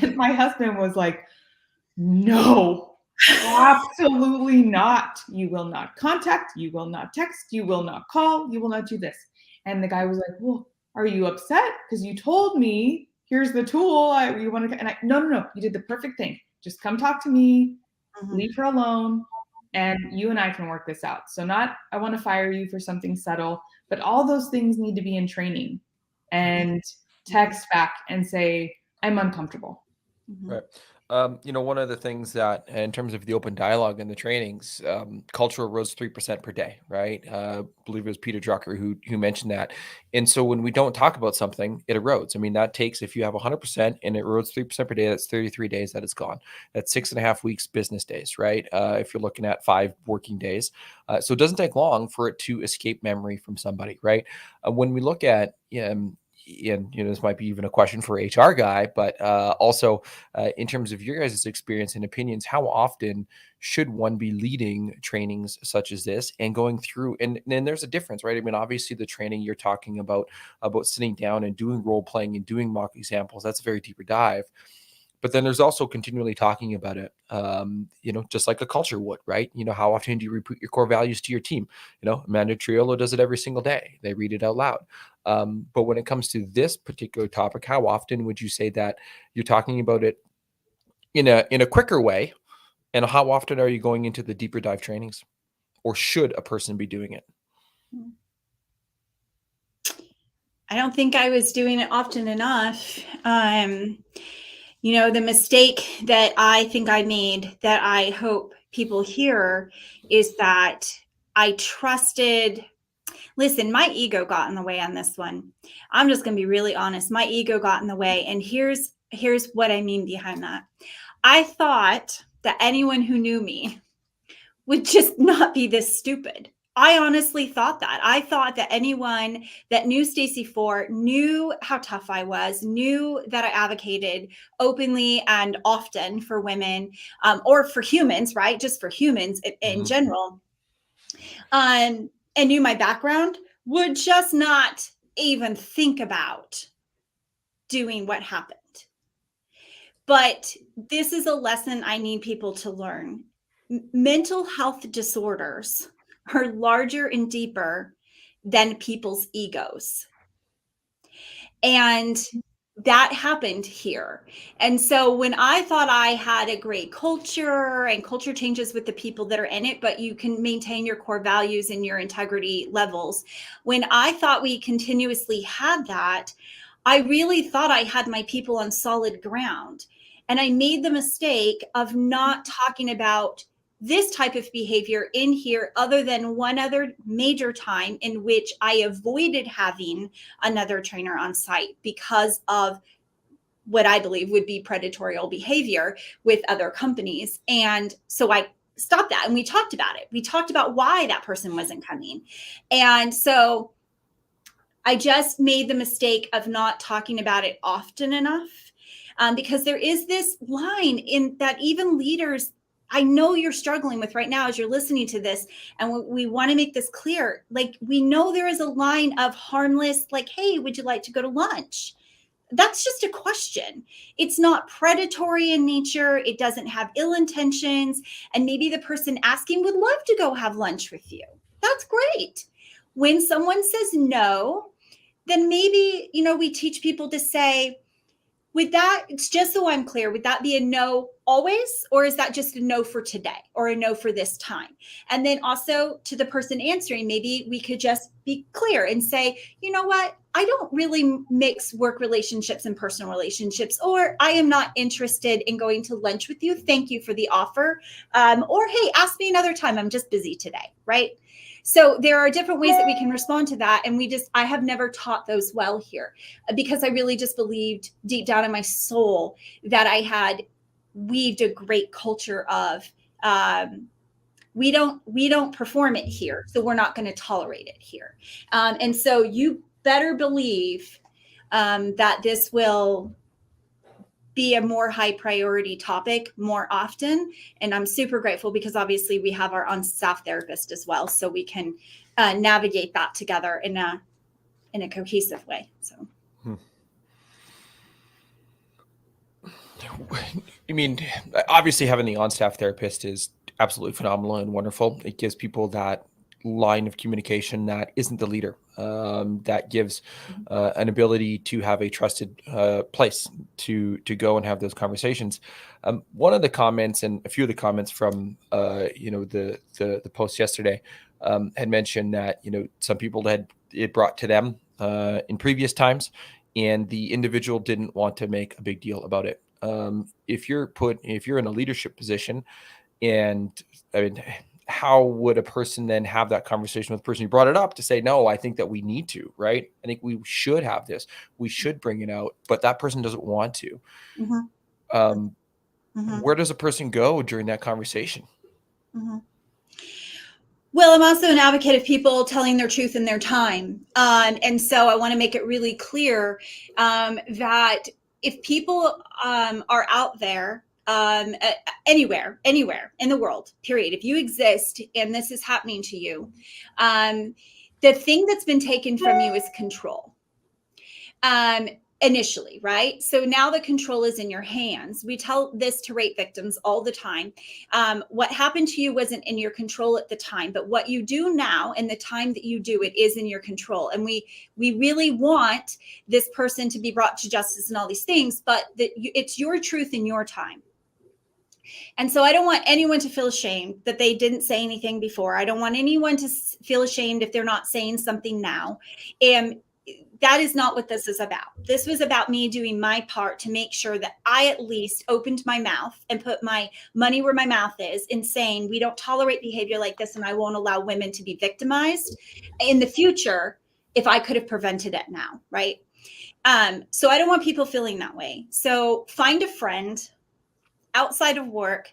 And my husband was like, no, absolutely not. You will not contact, you will not text, you will not call, you will not do this. And the guy was like, well, are you upset? Because you told me, here's the tool. No, you did the perfect thing. Just come talk to me, leave her alone, and you and I can work this out. So not, I want to fire you for something subtle, but all those things need to be in training and text back and say, I'm uncomfortable. Right. One of the things that, in terms of the open dialogue and the trainings, culture rose 3% per day, right? I believe it was Peter Drucker who mentioned that. And so when we don't talk about something, it erodes. I mean, that takes, if you have 100% and it erodes 3% per day, that's 33 days that it's gone. That's 6.5 weeks business days, right? If you're looking at 5 working days. So it doesn't take long for it to escape memory from somebody, right? When we look at, and this might be even a question for HR guy, but also in terms of your guys' experience and opinions, how often should one be leading trainings such as this and going through? And there's a difference, right? I mean, obviously the training you're talking about sitting down and doing role playing and doing mock examples, that's a very deeper dive. But then there's also continually talking about it, just like a culture would, right? How often do you repeat your core values to your team? Amanda Triolo does it every single day. They read it out loud. But when it comes to this particular topic, how often would you say that you're talking about it in a quicker way? And how often are you going into the deeper dive trainings? Or should a person be doing it? I don't think I was doing it often enough. The mistake that I think I made that I hope people hear is that I trusted. Listen, my ego got in the way on this one. I'm just going to be really honest. My ego got in the way. And here's what I mean behind that. I thought that anyone who knew me would just not be this stupid. I honestly thought that. I thought that anyone that knew Stacy Fore knew how tough I was, knew that I advocated openly and often for women, or for humans, right? Just for humans in general, and knew my background, would just not even think about doing what happened. But this is a lesson I need people to learn. Mental health disorders are larger and deeper than people's egos. And that happened here. And so when I thought I had a great culture and culture changes with the people that are in it, but you can maintain your core values and your integrity levels. When I thought we continuously had that, I really thought I had my people on solid ground. And I made the mistake of not talking about this type of behavior in here, other than one other major time in which I avoided having another trainer on site because of what I believe would be predatory behavior with other companies. And so I stopped that, and we talked about it. We talked about why that person wasn't coming. And so I just made the mistake of not talking about it often enough, because there is this line in that even leaders, I know you're struggling with right now as you're listening to this. And we want to make this clear. Like, we know there is a line of harmless, like, hey, would you like to go to lunch? That's just a question. It's not predatory in nature. It doesn't have ill intentions. And maybe the person asking would love to go have lunch with you. That's great. When someone says no, then maybe, we teach people to say, with that, it's just so I'm clear, would that be a no always? Or is that just a no for today or a no for this time? And then also to the person answering, maybe we could just be clear and say, you know what? I don't really mix work relationships and personal relationships, or I am not interested in going to lunch with you. Thank you for the offer. Or, hey, ask me another time. I'm just busy today, right? So there are different ways that we can respond to that. And I have never taught those well here, because I really just believed deep down in my soul that I had weaved a great culture of, we don't perform it here, so we're not going to tolerate it here. And so you better believe that this will be a more high priority topic more often. And I'm super grateful, because obviously we have our on-staff therapist as well, so we can navigate that together in a cohesive way. So. I mean, obviously having the on-staff therapist is absolutely phenomenal and wonderful. It gives people that line of communication that isn't the leader, that gives an ability to have a trusted place to go and have those conversations. One of the comments, and a few of the comments from the post yesterday, had mentioned that some people had it brought to them in previous times, and the individual didn't want to make a big deal about it. If you're in a leadership position, and I mean, how would a person then have that conversation with the person who brought it up to say, no, I think that we need to, right? I think we should have this. We should bring it out, but that person doesn't want to. Where does a person go during that conversation? Well, I'm also an advocate of people telling their truth in their time. And so I want to make it really clear that if people are out there, anywhere in the world, period, if you exist and this is happening to you, the thing that's been taken from you is control. Initially, right? So now the control is in your hands. We tell this to rape victims all the time. What happened to you wasn't in your control at the time, but what you do now and the time that you do it is in your control. And we really want this person to be brought to justice and all these things, but it's your truth in your time. And so I don't want anyone to feel ashamed that they didn't say anything before. I don't want anyone to feel ashamed if they're not saying something now. And that is not what this is about. This was about me doing my part to make sure that I at least opened my mouth and put my money where my mouth is in saying we don't tolerate behavior like this, and I won't allow women to be victimized in the future if I could have prevented it now, right? So I don't want people feeling that way. So find a friend outside of work.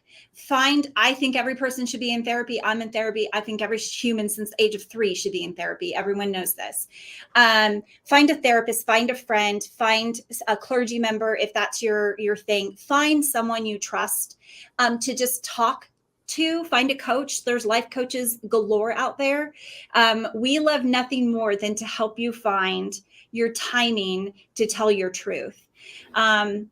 I think every person should be in therapy. I'm in therapy. I think every human since the age of 3 should be in therapy. Everyone knows this. Find a therapist, find a friend, find a clergy member if that's your thing. Find someone you trust to just talk to. Find a coach. There's life coaches galore out there. We love nothing more than to help you find your timing to tell your truth. And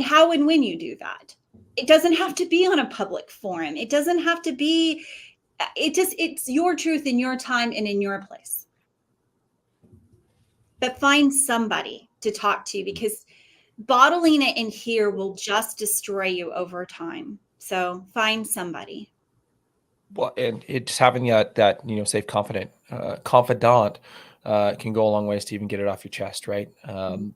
how and when you do that. It doesn't have to be on a public forum. It doesn't have to be, it's your truth in your time and in your place. But find somebody to talk to, because bottling it in here will just destroy you over time. So find somebody. Well, and it's having that safe, confidant can go a long ways to even get it off your chest, right?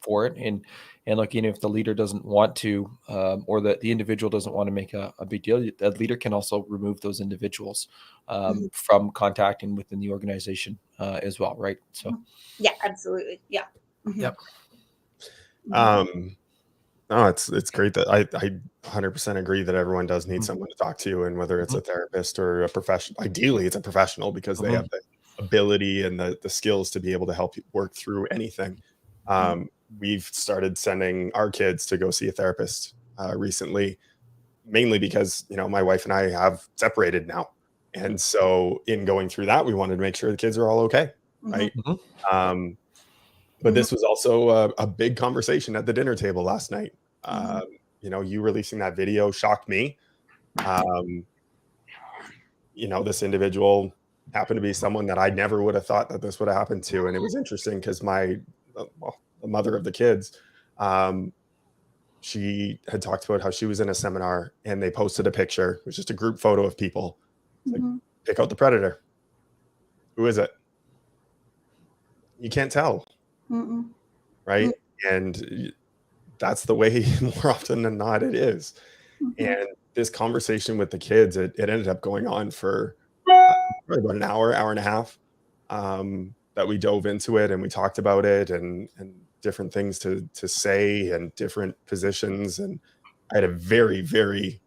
For it. And look, if the leader doesn't want to, or the individual doesn't want to make a big deal, the leader can also remove those individuals from contacting within the organization as well, right? So, yeah, absolutely, yeah. Yep. No, it's great that I 100% agree that everyone does need someone to talk to, and whether it's a therapist or a professional, ideally it's a professional, because they have the ability and the skills to be able to help you work through anything. We've started sending our kids to go see a therapist recently, mainly because, my wife and I have separated now. And so in going through that, we wanted to make sure the kids are all okay. Right. But this was also a big conversation at the dinner table last night. You releasing that video shocked me. This individual happened to be someone that I never would have thought that this would have happened to. And it was interesting because the mother of the kids, she had talked about how she was in a seminar and they posted a picture. It was just a group photo of people. Like, pick out the predator. Who is it? You can't tell. Right? And that's the way more often than not it is. And this conversation with the kids, it ended up going on for probably about an hour and a half, that we dove into it and we talked about it and different things to say and different positions. And I had a very, very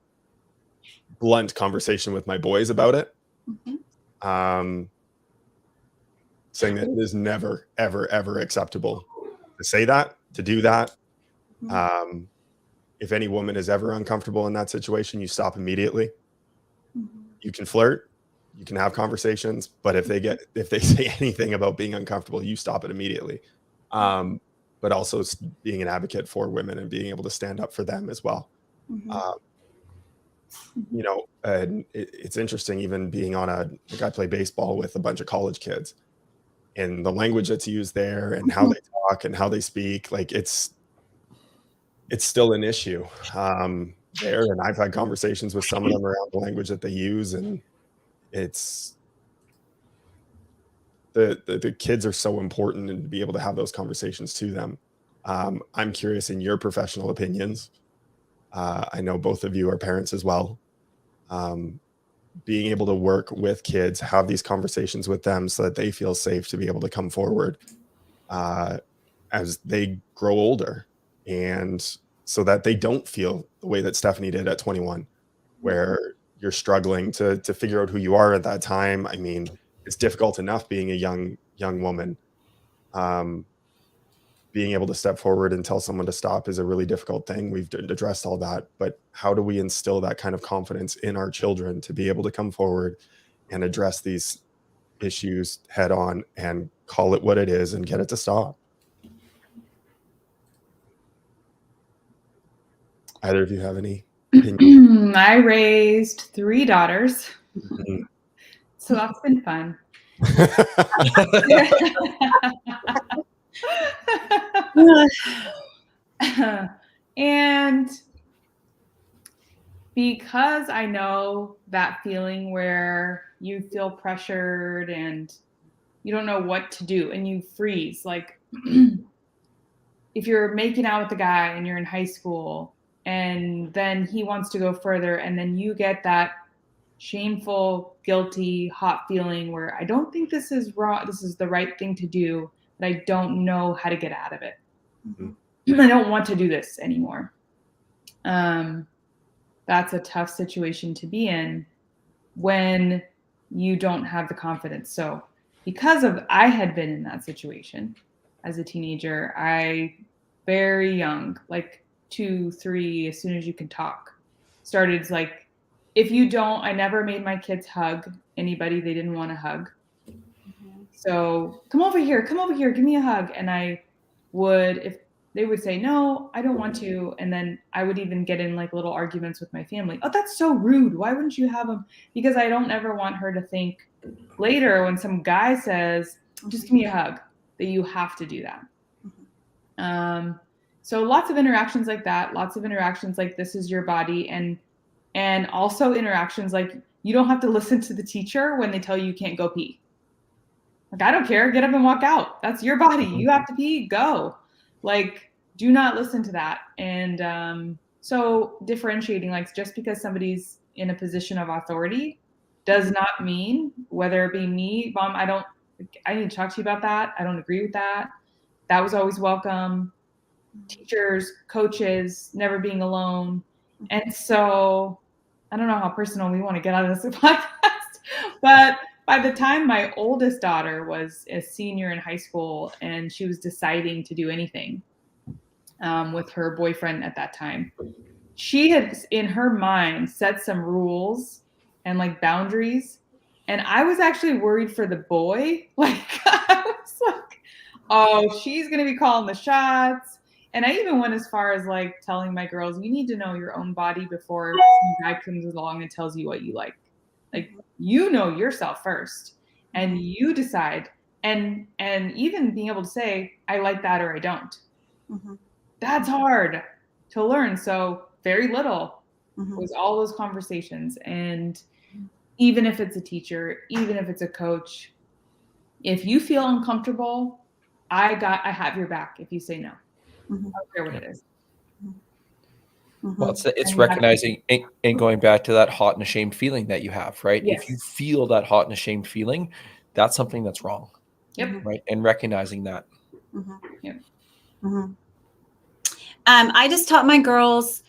blunt conversation with my boys about it, saying that it is never, ever, ever acceptable to say that, to do that. If any woman is ever uncomfortable in that situation, you stop immediately. You can flirt, you can have conversations, but if they say anything about being uncomfortable, you stop it immediately. But also being an advocate for women and being able to stand up for them as well. And it's interesting, even being on I play baseball with a bunch of college kids, and the language that's used there and how they talk and how they speak, like it's still an issue there. And I've had conversations with some of them around the language that they use, and it's the kids are so important, and to be able to have those conversations to them. I'm curious in your professional opinions. I know both of you are parents as well. Being able to work with kids, have these conversations with them so that they feel safe to be able to come forward as they grow older, and so that they don't feel the way that Stephanie did at 21, where you're struggling to figure out who you are at that time. I mean, it's difficult enough being a young woman. Being able to step forward and tell someone to stop is a really difficult thing. We've addressed all that, but how do we instill that kind of confidence in our children to be able to come forward and address these issues head on and call it what it is and get it to stop? Either of you have any opinions? I raised 3 daughters. So that's been fun. And because I know that feeling where you feel pressured and you don't know what to do and you freeze, like if you're making out with a guy and you're in high school and then he wants to go further and then you get that shameful, guilty, hot feeling where I don't think this is wrong, this is the right thing to do, but I don't know how to get out of it. Mm-hmm. I don't want to do this anymore. That's a tough situation to be in when you don't have the confidence. So because of I had been in that situation as a teenager, I very young, like 2, 3, as soon as you can talk, started like, if you don't, I never made my kids hug anybody they didn't want to hug. Mm-hmm. So come over here, give me a hug. And I would, if they would say, no, I don't want to. And then I would even get in like little arguments with my family. Oh, that's so rude. Why wouldn't you have them? Because I don't ever want her to think later when some guy says, just give me a hug, that you have to do that. So lots of interactions like that, lots of interactions like this is your body, and also interactions like you don't have to listen to the teacher when they tell you can't go pee. Like, I don't care, get up and walk out. That's your body. You have to pee, go. Like, do not listen to that. And so differentiating, like just because somebody's in a position of authority does not mean, whether it be me, Mom, I need to talk to you about that. I don't agree with that. That was always welcome. Teachers, coaches, never being alone. And so I don't know how personal we want to get out of this podcast, but by the time my oldest daughter was a senior in high school and she was deciding to do anything with her boyfriend at that time, she had in her mind set some rules and like boundaries. And I was actually worried for the boy. Like, I was like, oh, she's going to be calling the shots. And I even went as far as like telling my girls, you need to know your own body before some guy comes along and tells you what you like. Like, you know yourself first and you decide. And even being able to say, I like that or I don't. Mm-hmm. That's hard to learn. So very little was all those conversations. And even if it's a teacher, even if it's a coach, if you feel uncomfortable, I have your back if you say no. I don't care what it is. Well, it's recognizing and going back to that hot and ashamed feeling that you have, right? Yes. If you feel that hot and ashamed feeling, that's something that's wrong. Yep. Right. And recognizing that. Yep. I just taught my girls.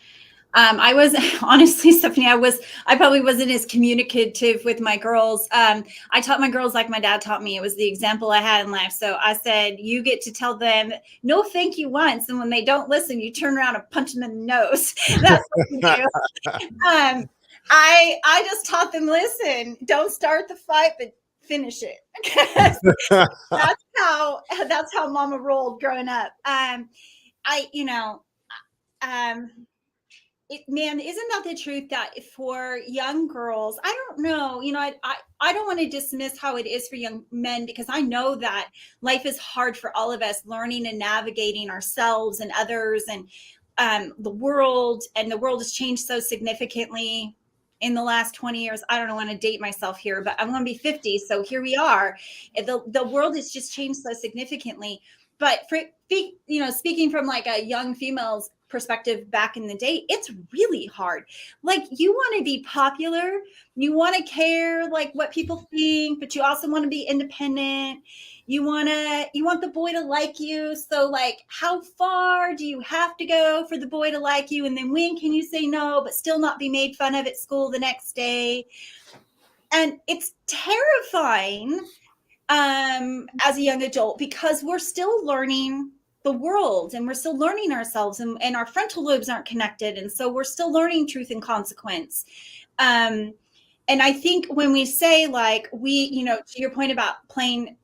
I was honestly, Stephanie, I probably wasn't as communicative with my girls. I taught my girls like my dad taught me. It was the example I had in life. So I said, you get to tell them no, thank you once. And when they don't listen, you turn around and punch them in the nose. That's what you do. I just taught them, listen, don't start the fight, but finish it. that's how mama rolled growing up. Man, isn't that the truth that for young girls, I don't know, I don't want to dismiss how it is for young men, because I know that life is hard for all of us, learning and navigating ourselves and others and the world has changed so significantly in the last 20 years. I don't want to date myself here, but I'm going to be 50. So here we are. The world has just changed so significantly. But speaking from like a young female's perspective back in the day, it's really hard. Like, you want to be popular, you want to care like what people think, but you also want to be independent. You want the boy to like you. So like, how far do you have to go for the boy to like you? And then when can you say no, but still not be made fun of at school the next day? And it's terrifying as a young adult, because we're still learning the world and we're still learning ourselves, and our frontal lobes aren't connected. And so we're still learning truth and consequence. And I think when we say like, to your point about playing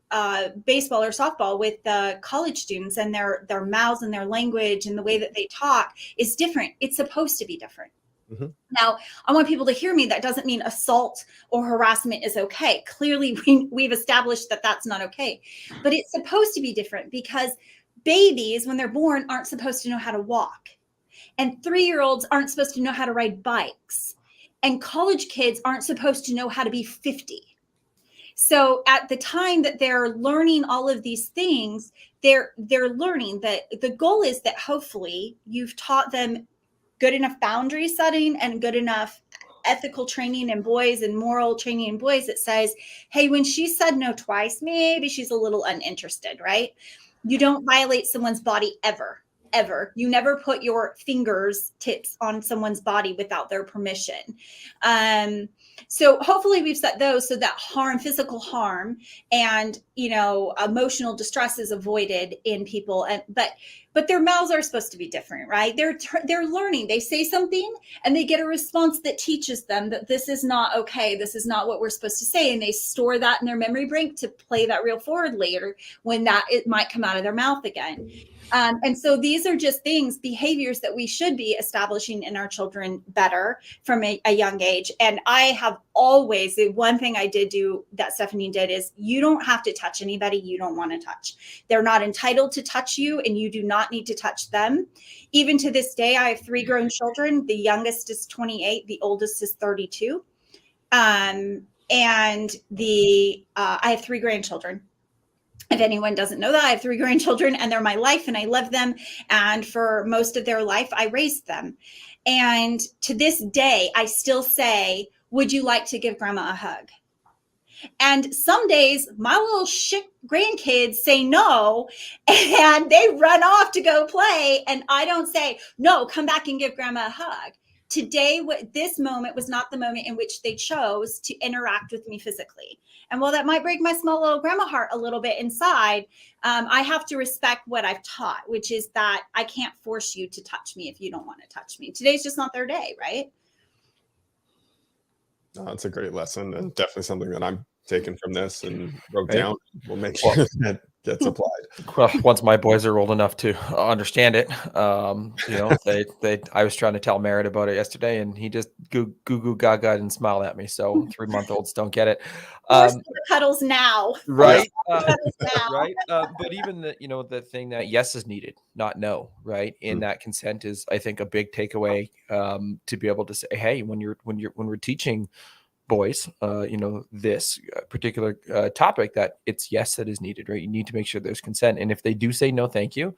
baseball or softball with college students, and their mouths and their language and the way that they talk is different. It's supposed to be different. Mm-hmm. Now, I want people to hear me. That doesn't mean assault or harassment is okay. Clearly, we've established that that's not okay. But it's supposed to be different, because babies, when they're born, aren't supposed to know how to walk. And 3-year-olds aren't supposed to know how to ride bikes. And college kids aren't supposed to know how to be 50. So at the time that they're learning all of these things, they're learning that the goal is that hopefully you've taught them good enough boundary setting and good enough ethical training in boys and moral training in boys that says, hey, when she said no twice, maybe she's a little uninterested, right? You don't violate someone's body ever. You never put your fingertips on someone's body without their permission. So hopefully we've set those so that harm, physical harm, and emotional distress is avoided in people. But their mouths are supposed to be different, right? They're learning. They say something and they get a response that teaches them that this is not okay. This is not what we're supposed to say, and they store that in their memory bank to play that reel forward later when it might come out of their mouth again. And so these are just behaviors that we should be establishing in our children better from a young age. And I have always, the one thing I did do that Stephanie did is you don't have to touch anybody you don't want to touch. They're not entitled to touch you, and you do not need to touch them. Even to this day, I have 3 grown children. The youngest is 28. The oldest is 32. And I have 3 grandchildren. If anyone doesn't know that, I have 3 grandchildren and they're my life and I love them. And for most of their life, I raised them. And to this day, I still say, would you like to give grandma a hug? And some days my little shit grandkids say no, and they run off to go play. And I don't say, no, come back and give grandma a hug. Today, this moment was not the moment in which they chose to interact with me physically. And while that might break my small little grandma heart a little bit inside, I have to respect what I've taught, which is that I can't force you to touch me if you don't want to touch me. Today's just not their day, right? That's a great lesson, and definitely something that I'm taking from this and wrote down. We'll make sure that gets applied. Well, once my boys are old enough to understand it, I was trying to tell Merritt about it yesterday, and he just goo goo gaga and smiled at me. So 3-month-olds don't get it. Cuddles now, right? Cuddles now. Right. But even the thing that yes is needed, not no, right? In that consent is, I think, a big takeaway to be able to say, hey, when we're teaching boys, this particular topic, that it's yes that is needed, right? You need to make sure there's consent. And if they do say no, thank you,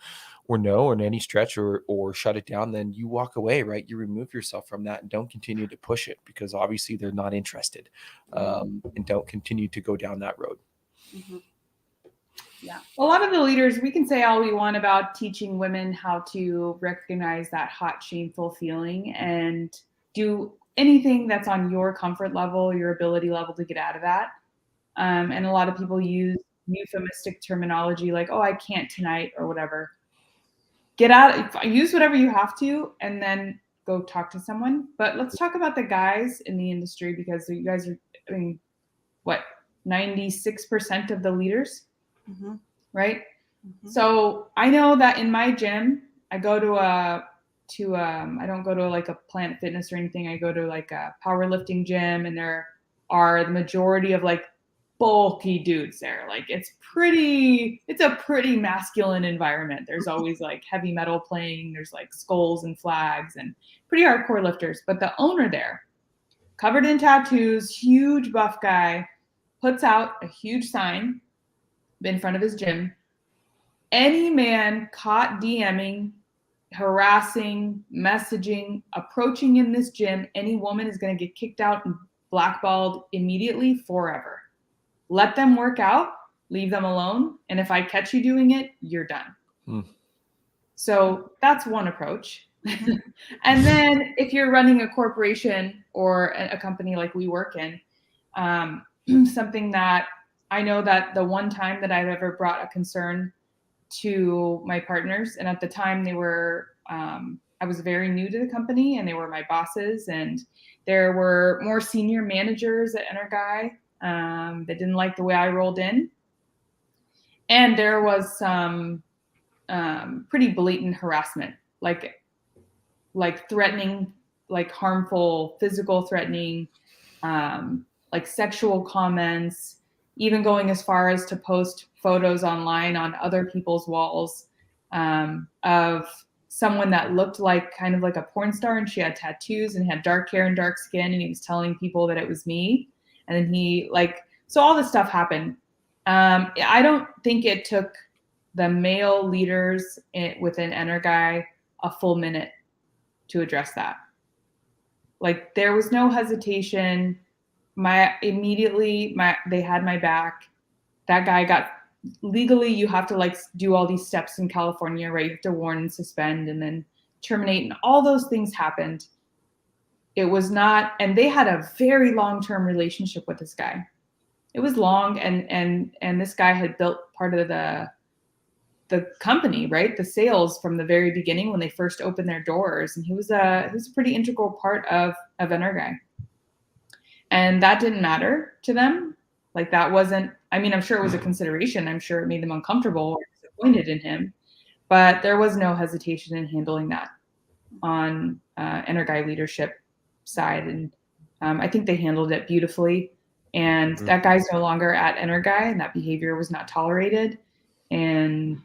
or no, in any stretch, or shut it down, then you walk away, right? You remove yourself from that and don't continue to push it, because obviously they're not interested, and don't continue to go down that road. Mm-hmm. Yeah. A lot of the leaders, we can say all we want about teaching women how to recognize that hot, shameful feeling and do anything that's on your comfort level, your ability level to get out of that. And a lot of people use euphemistic terminology like, oh, I can't tonight or whatever. Get out, use whatever you have to, and then go talk to someone. But let's talk about the guys in the industry, because you guys are, 96% of the leaders, right? Mm-hmm. So I know that in my gym, I go to I don't go to like a Planet Fitness or anything. I go to like a powerlifting gym, and there are the majority of like bulky dudes there. Like it's a pretty masculine environment. There's always like heavy metal playing. There's like skulls and flags and pretty hardcore lifters. But the owner there, covered in tattoos, huge buff guy, puts out a huge sign in front of his gym. Any man caught DMing, harassing, messaging, approaching in this gym, any woman is going to get kicked out and blackballed immediately forever. Let them work out, leave them alone. And if I catch you doing it, you're done. So that's one approach. And then if you're running a corporation or a company like we work in, something that I know that the one time that I've ever brought a concern to my partners, and at the time they were, I was very new to the company and they were my bosses, and there were more senior managers at Energuy that didn't like the way I rolled in. And there was some pretty blatant harassment, like threatening, like harmful physical threatening, like sexual comments, even going as far as to post photos online on other people's walls of someone that looked like kind of like a porn star, and she had tattoos and had dark hair and dark skin, and he was telling people that it was me. And then he So all this stuff happened. I don't think it took the male leaders within Energy a full minute to address that. Like, there was no hesitation. They had my back. That guy got, legally, you have to like do all these steps in California, right? You have to warn and suspend and then terminate, and all those things happened. It was not, and they had a very long-term relationship with this guy. It was long, and this guy had built part of the company, right? The sales from the very beginning when they first opened their doors, and he was a pretty integral part of Energy. And that didn't matter to them. Like, that wasn't, I mean, I'm sure it was a consideration. I'm sure it made them uncomfortable or disappointed in him, but there was no hesitation in handling that on Energy leadership side. And I think they handled it beautifully. And that guy's no longer at Energy, and that behavior was not tolerated. And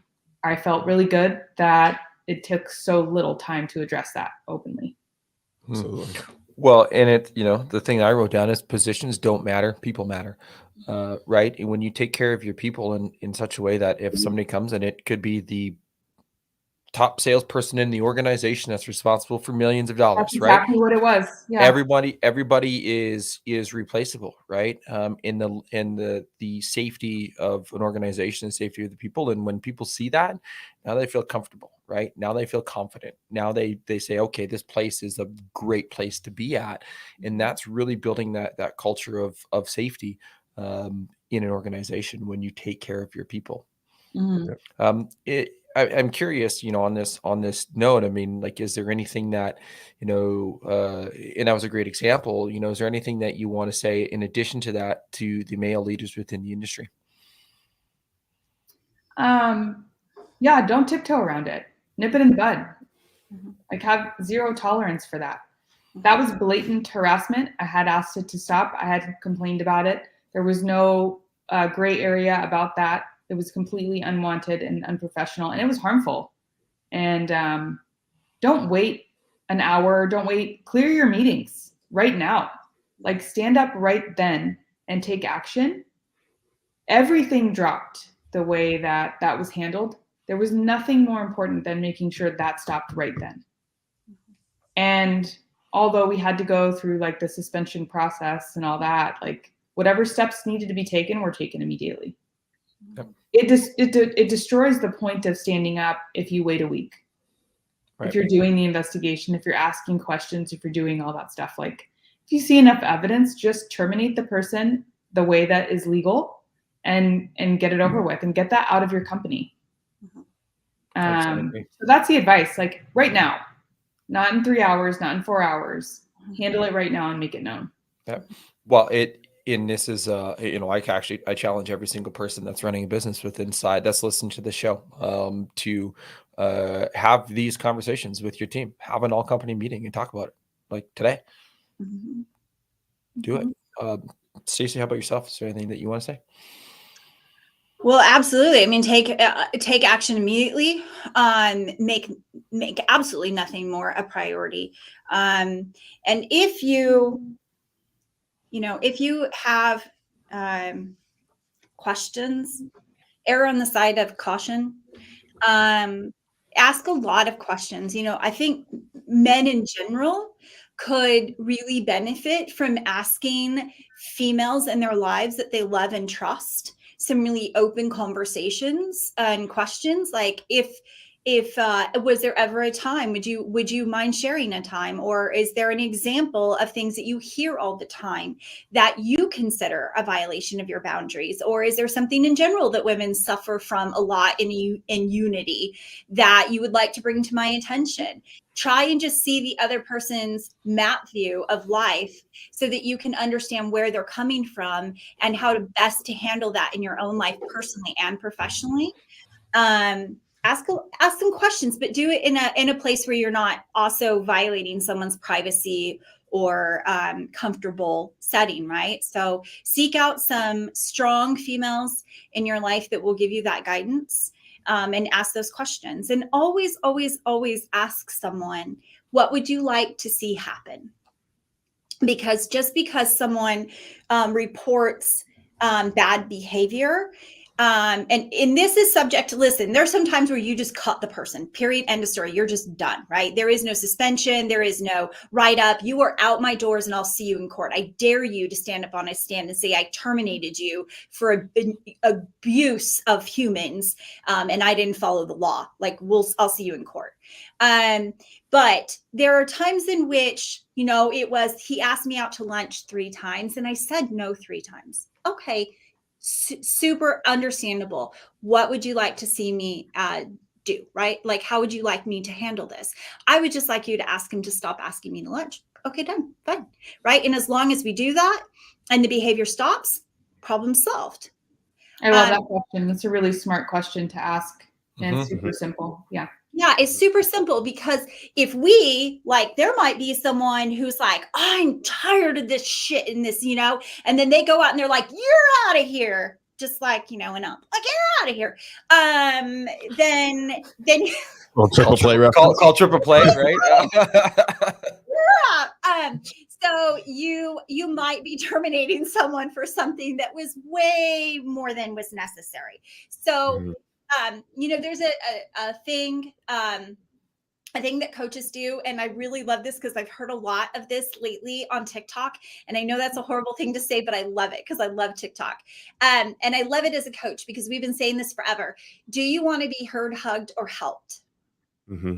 I felt really good that it took so little time to address that openly. Absolutely. Well, and it, the thing I wrote down is positions don't matter, people matter, right? And when you take care of your people in such a way that if somebody comes in, it could be the top salesperson in the organization that's responsible for millions of dollars, That's exactly right? what it was. Yeah. Everybody is replaceable, right? In the safety of an organization, the safety of the people. And when people see that, now they feel comfortable, right? Now they feel confident. Now they say, okay, this place is a great place to be at. And that's really building that culture of safety in an organization when you take care of your people. Mm-hmm. I'm curious, on this note, I mean, like, is there anything that, and that was a great example, is there anything that you want to say in addition to that to the male leaders within the industry? Yeah, don't tiptoe around it. Nip it in the bud. Like, have zero tolerance for that. That was blatant harassment. I had asked it to stop. I had complained about it. There was no gray area about that. It was completely unwanted and unprofessional, and it was harmful. And don't wait an hour. Don't wait. Clear your meetings right now. Like, stand up right then and take action. Everything dropped the way that was handled. There was nothing more important than making sure that stopped right then. And although we had to go through like the suspension process and all that, like, whatever steps needed to be taken were taken immediately. Yep. It destroys the point of standing up if you wait a week. Right. If you're doing the investigation, if you're asking questions, if you're doing all that stuff, like, if you see enough evidence, just terminate the person the way that is legal and get it over with and get that out of your company. So that's the advice. Like, right now, not in 3 hours, not in 4 hours. Handle it right now and make it known. Yeah. Well, this is, I challenge every single person that's running a business with inside that's listening to the show to have these conversations with your team. Have an all company meeting and talk about it, like today. Do it. Stacy, how about yourself? Is there anything that you want to say? Well, absolutely. I mean, take action immediately. Make absolutely nothing more a priority. And if you have questions, err on the side of caution. Ask a lot of questions. I think men in general could really benefit from asking females in their lives that they love and trust some really open conversations and questions, like if was there ever a time, would you mind sharing a time, or is there an example of things that you hear all the time that you consider a violation of your boundaries, or is there something in general that women suffer from a lot in unity that you would like to bring to my attention? Try and just see the other person's map view of life so that you can understand where they're coming from and how to best to handle that in your own life, personally and professionally. Ask some questions, but do it in a place where you're not also violating someone's privacy or comfortable setting, right? So seek out some strong females in your life that will give you that guidance, and ask those questions. And always, always, always ask someone, what would you like to see happen? Because just because someone reports bad behavior. And this is subject to, listen, there's some times where you just cut the person, period, end of story. You're just done, right? There is no suspension. There is no write up. You are out my doors and I'll see you in court. I dare you to stand up on a stand and say, I terminated you for abuse of humans. And I didn't follow the law. Like I'll see you in court. But there are times in which, he asked me out to lunch 3 times and I said no 3 times. Okay. Super understandable. What would you like to see me do, right? Like, how would you like me to handle this? I would just like you to ask him to stop asking me to lunch. Okay, done, fine, right? And as long as we do that and the behavior stops, problem solved. I love that question. That's a really smart question to ask. And it's Mm-hmm. super simple. Yeah. Yeah, it's super simple, because if we, like, there might be someone who's like, I'm tired of this shit and this, and then they go out and they're like, you're out of here. Just like, and I'm like, you're out of here. Then Well, triple play reference. Call triple play, right? yeah. So you might be terminating someone for something that was way more than was necessary. So, there's a thing, a thing that coaches do. And I really love this because I've heard a lot of this lately on TikTok. And I know that's a horrible thing to say, but I love it because I love TikTok. And I love it as a coach because we've been saying this forever. Do you want to be heard, hugged, or helped? Mm-hmm.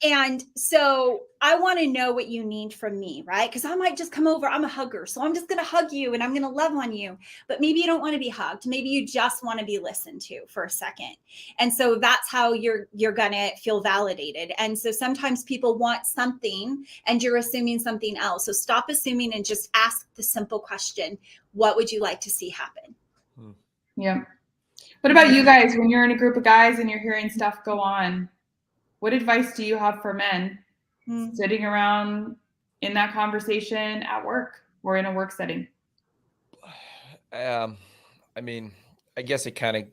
And so I want to know what you need from me, right? Because I might just come over. I'm a hugger. So I'm just going to hug you and I'm going to love on you. But maybe you don't want to be hugged. Maybe you just want to be listened to for a second. And so that's how you're going to feel validated. And so sometimes people want something and you're assuming something else. So stop assuming and just ask the simple question. What would you like to see happen? Yeah. What about you guys when you're in a group of guys and you're hearing stuff go on? What advice do you have for men sitting around in that conversation at work or in a work setting? I mean, I guess it kind of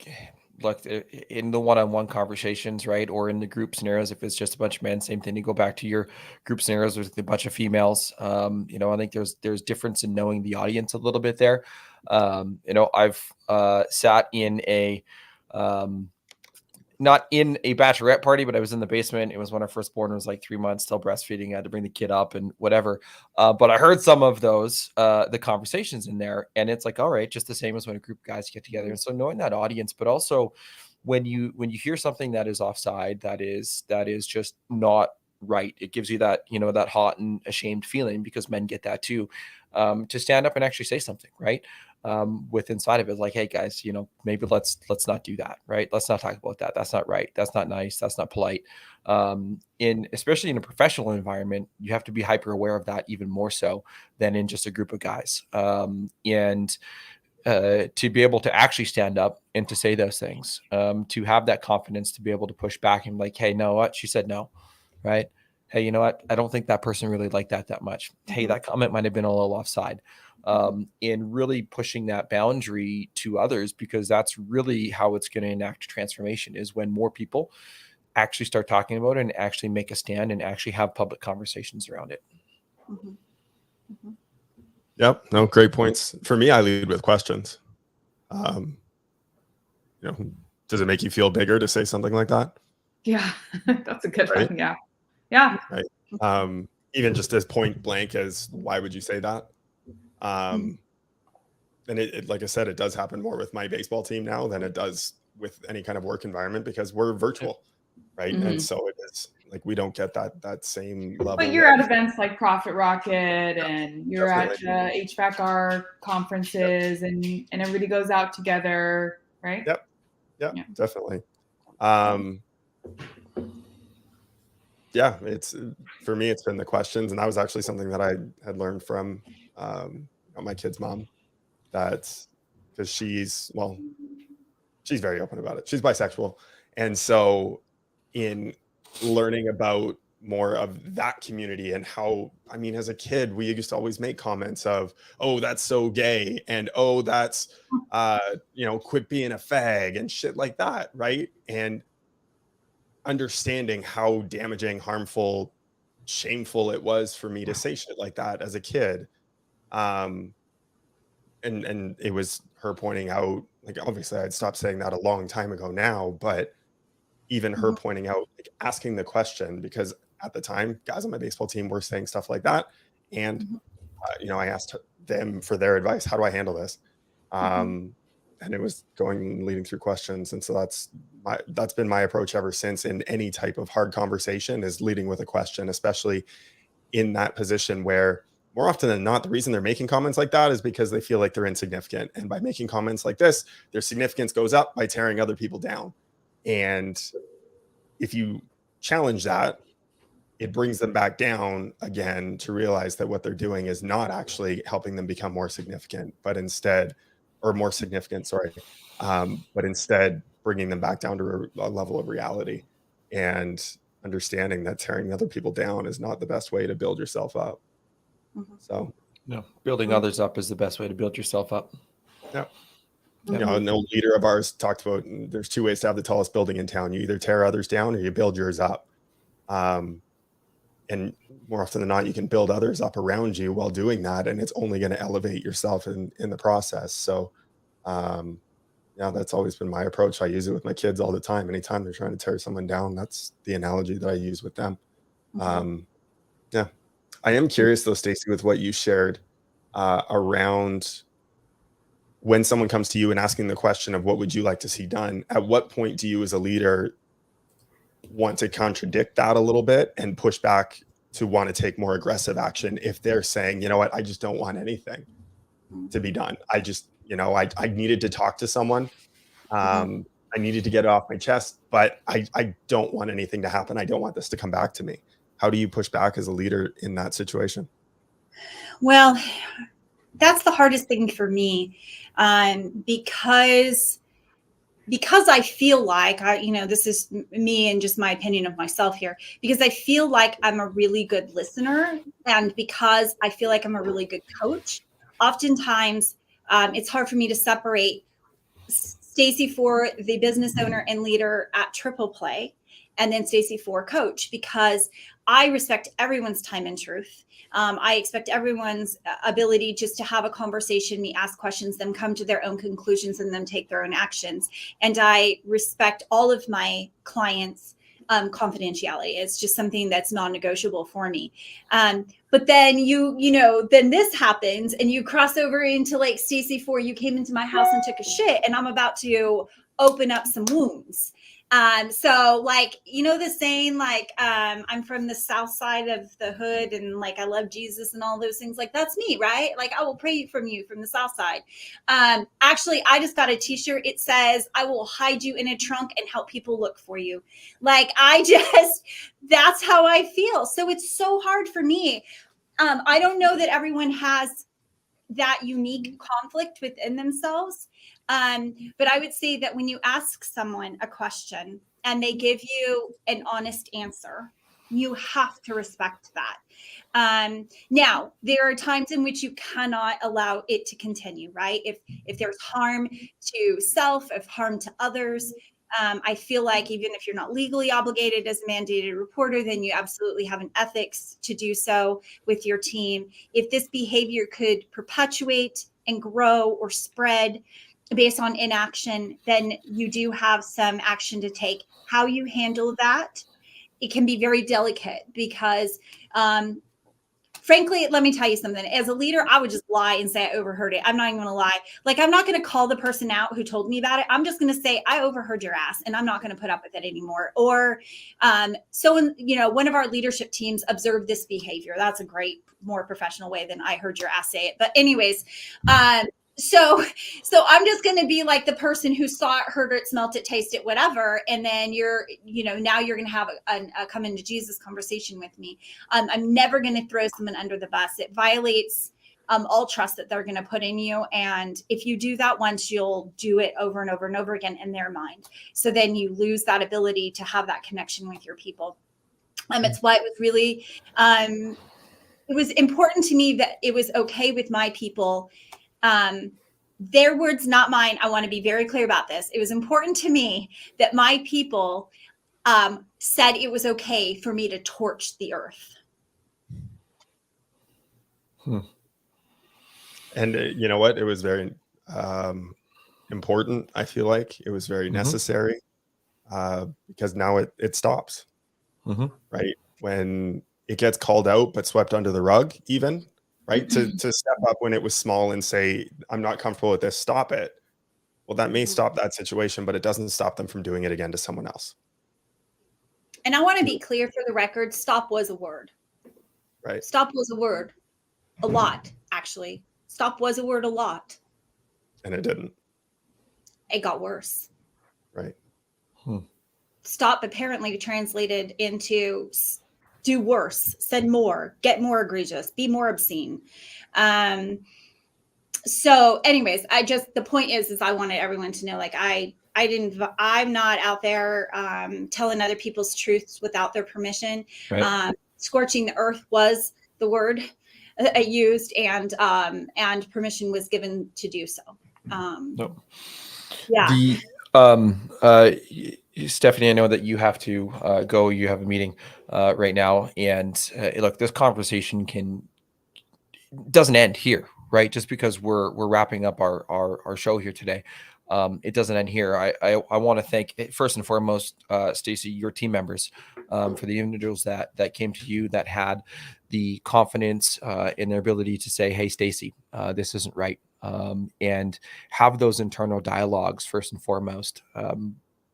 look in the one-on-one conversations, right? Or in the group scenarios, if it's just a bunch of men, same thing. You go back to your group scenarios with a bunch of females. I think there's difference in knowing the audience a little bit there. I've sat in a not in a bachelorette party, but I was in the basement. It was when our firstborn was like 3 months, still breastfeeding. I had to bring the kid up and whatever. But I heard some of those, the conversations in there, and it's like, all right, just the same as when a group of guys get together. And so knowing that audience, but also when you hear something that is offside, that is just not right, it gives you that, that hot and ashamed feeling, because men get that too, to stand up and actually say something, right? With inside of it, like, hey guys, maybe let's not do that, right? Let's not talk about that. That's not right. That's not nice. That's not polite. Especially in a professional environment, you have to be hyper aware of that even more so than in just a group of guys. And to be able to actually stand up and to say those things, to have that confidence to be able to push back and like, hey, know what? She said no, right? Hey, you know what? I don't think that person really liked that much. Hey, that comment might have been a little offside. In really pushing that boundary to others, because that's really how it's going to enact transformation, is when more people actually start talking about it and actually make a stand and actually have public conversations around it. Yep. No, great points. For me, I lead with questions. Does it make you feel bigger to say something like that? Yeah, that's a good Right? one. Yeah. Yeah. Right. Even just as point blank as, why would you say that? And it, like I said, it does happen more with my baseball team now than it does with any kind of work environment, because we're virtual, right? And so it is like, we don't get that same level. But you're at events like Profit Rocket, and you're definitely at HVAC conferences, and everybody goes out together, right? Yep. Yeah, definitely. Yeah, it's, for me, it's been the questions. And that was actually something that I had learned from my kid's mom, that's because she's very open about it. She's bisexual. And so in learning about more of that community and how, I mean, as a kid, we used to always make comments of, oh, that's so gay, and oh, that's quit being a fag and shit like that, right? And understanding how damaging, harmful, shameful it was for me to say shit like that as a kid. And and it was her pointing out, like, obviously I'd stopped saying that a long time ago now, but even her Mhm. pointing out, like, asking the question, because at the time, guys on my baseball team were saying stuff like that. And, Mhm. I asked them for their advice. How do I handle this? Mhm. And it was leading through questions. And so that's been my approach ever since, in any type of hard conversation, is leading with a question, especially in that position where, more often than not, the reason they're making comments like that is because they feel like they're insignificant. And by making comments like this, their significance goes up by tearing other people down. And if you challenge that, it brings them back down again to realize that what they're doing is not actually helping them become more significant, but instead, or more significant, sorry, but instead bringing them back down to a level of reality, and understanding that tearing other people down is not the best way to build yourself up. Mhm. So, No, building Mhm. others up is the best way to build yourself up. yeah. Mhm. An old leader of ours talked about, there's two ways to have the tallest building in town. You either tear others down or you build yours up. And more often than not, you can build others up around you while doing that, and it's only going to elevate yourself in the process. So, um, yeah, that's always been my approach. I use it with my kids all the time. Anytime they're trying to tear someone down, that's the analogy that I use with them. Mhm. Um, yeah, I am curious though, Stacy, with what you shared around when someone comes to you and asking the question of what would you like to see done. At what point do you, as a leader, want to contradict that a little bit and push back to want to take more aggressive action if they're saying, you know what, I just don't want anything to be done. I just, I needed to talk to someone. Mhm. I needed to get it off my chest, but I don't want anything to happen. I don't want this to come back to me. How do you push back as a leader in that situation? Well, that's the hardest thing for me, because I feel like this is me and just my opinion of myself here, because I feel like I'm a really good listener, and because I feel like I'm a really good coach. Oftentimes, it's hard for me to separate Stacy Fore, the business owner and leader at Triple Play, and then Stacy Fore, coach, because I respect everyone's time and truth. I expect everyone's ability just to have a conversation, me ask questions, them come to their own conclusions, and then take their own actions. And I respect all of my clients' confidentiality. It's just something that's non-negotiable for me. But then then this happens, and you cross over into like Stacy Fore, you came into my house and took a shit, and I'm about to open up some wounds. So like, the saying, like, I'm from the south side of the hood, and like, I love Jesus and all those things. Like, that's me, right? Like, I will pray from you from the south side. Actually, I just got a t-shirt. It says, I will hide you in a trunk and help people look for you. Like, that's how I feel. So it's so hard for me. I don't know that everyone has that unique conflict within themselves. But I would say that when you ask someone a question and they give you an honest answer, you have to respect that. Now, there are times in which you cannot allow it to continue, right? If there's harm to self, if harm to others, I feel like even if you're not legally obligated as a mandated reporter, then you absolutely have an ethics to do so with your team. If this behavior could perpetuate and grow or spread based on inaction, then you do have some action to take. How you handle that, it can be very delicate because frankly, let me tell you something. As a leader, I would just lie and say I overheard it. I'm not even going to lie. Like, I'm not going to call the person out who told me about it. I'm just going to say I overheard your ass, and I'm not going to put up with it anymore. Or, one of our leadership teams observed this behavior. That's a great, more professional way than I heard your ass say it. But anyways, so I'm just going to be like the person who saw it, heard it, smelt it, tasted it, whatever. And then now you're going to have a come into Jesus conversation with me. I'm never going to throw someone under the bus. It violates all trust that they're going to put in you. And if you do that once, you'll do it over and over and over again in their mind. So then you lose that ability to have that connection with your people. It's why it was really, it was important to me that it was okay with my people. Their words, not mine. I want to be very clear about this. It was important to me that my people said it was okay for me to torch the earth. And you know what? It was very important. I feel like it was very necessary because now it stops, right? When it gets called out but swept under the rug, even, right? To step up when it was small and say, I'm not comfortable with this, stop it. Well, that may stop that situation, but it doesn't stop them from doing it again to someone else. And I want to be clear for the record, stop was a word. Right. Stop was a word. A lot, actually. Stop was a word a lot. And it didn't. It got worse. Right. Stop apparently translated into do worse, said more, get more egregious, be more obscene. So anyways, the point is I wanted everyone to know, like, I'm not out there telling other people's truths without their permission. Right. Scorching the earth was the word used, and permission was given to do so. No. Yeah. Stephanie, I know that you have to go. You have a meeting right now, and look, this conversation doesn't end here, right? Just because we're wrapping up our show here today, it doesn't end here. I want to thank, first and foremost, Stacy, your team members, for the individuals that came to you, that had the confidence in their ability to say, "Hey, Stacy, this isn't right," and have those internal dialogues first and foremost.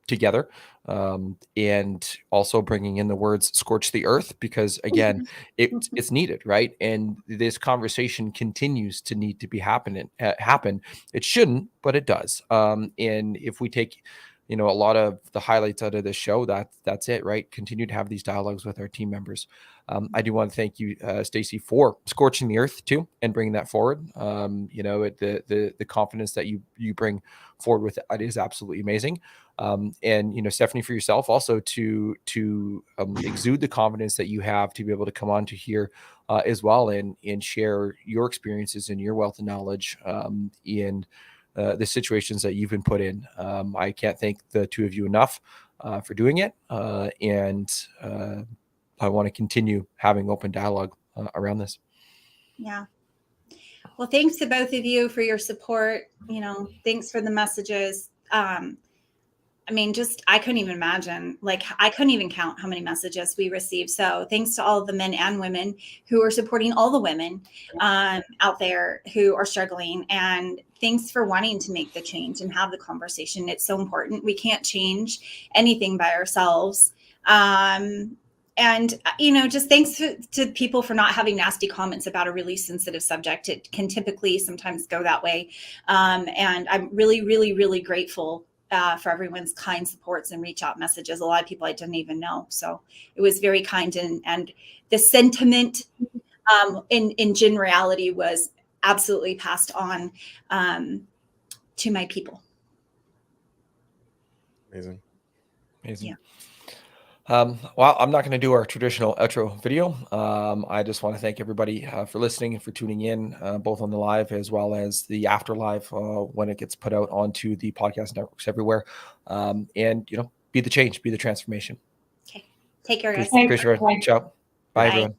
Together, and also bringing in the words "scorch the earth," because again, it's needed, right? And this conversation continues to need to be happen. It shouldn't, but it does. And if we take, a lot of the highlights out of this show, that's it, right? Continue to have these dialogues with our team members. I do want to thank you, Stacy, for scorching the earth too, and bringing that forward. The confidence that you bring forward with it is absolutely amazing. And Stephanie, for yourself also to exude the confidence that you have to be able to come on to here as well and share your experiences and your wealth of knowledge in the situations that you've been put in. I can't thank the two of you enough for doing it, and I want to continue having open dialogue around this. Yeah. Well, thanks to both of you for your support. Thanks for the messages. I couldn't even imagine, I couldn't even count how many messages we received. So thanks to all of the men and women who are supporting all the women out there who are struggling. And thanks for wanting to make the change and have the conversation. It's so important. We can't change anything by ourselves. And just thanks to people for not having nasty comments about a really sensitive subject. It can typically sometimes go that way. And I'm really, really, really grateful for everyone's kind supports and reach out messages. A lot of people I didn't even know. So it was very kind. And the sentiment in generality was absolutely passed on to my people. Amazing. Yeah. Well, I'm not going to do our traditional outro video. I just want to thank everybody for listening and for tuning in, both on the live as well as the after live when it gets put out onto the podcast networks everywhere. And be the change, be the transformation. Okay. Take care, guys. Appreciate it. Ciao. Bye, everyone.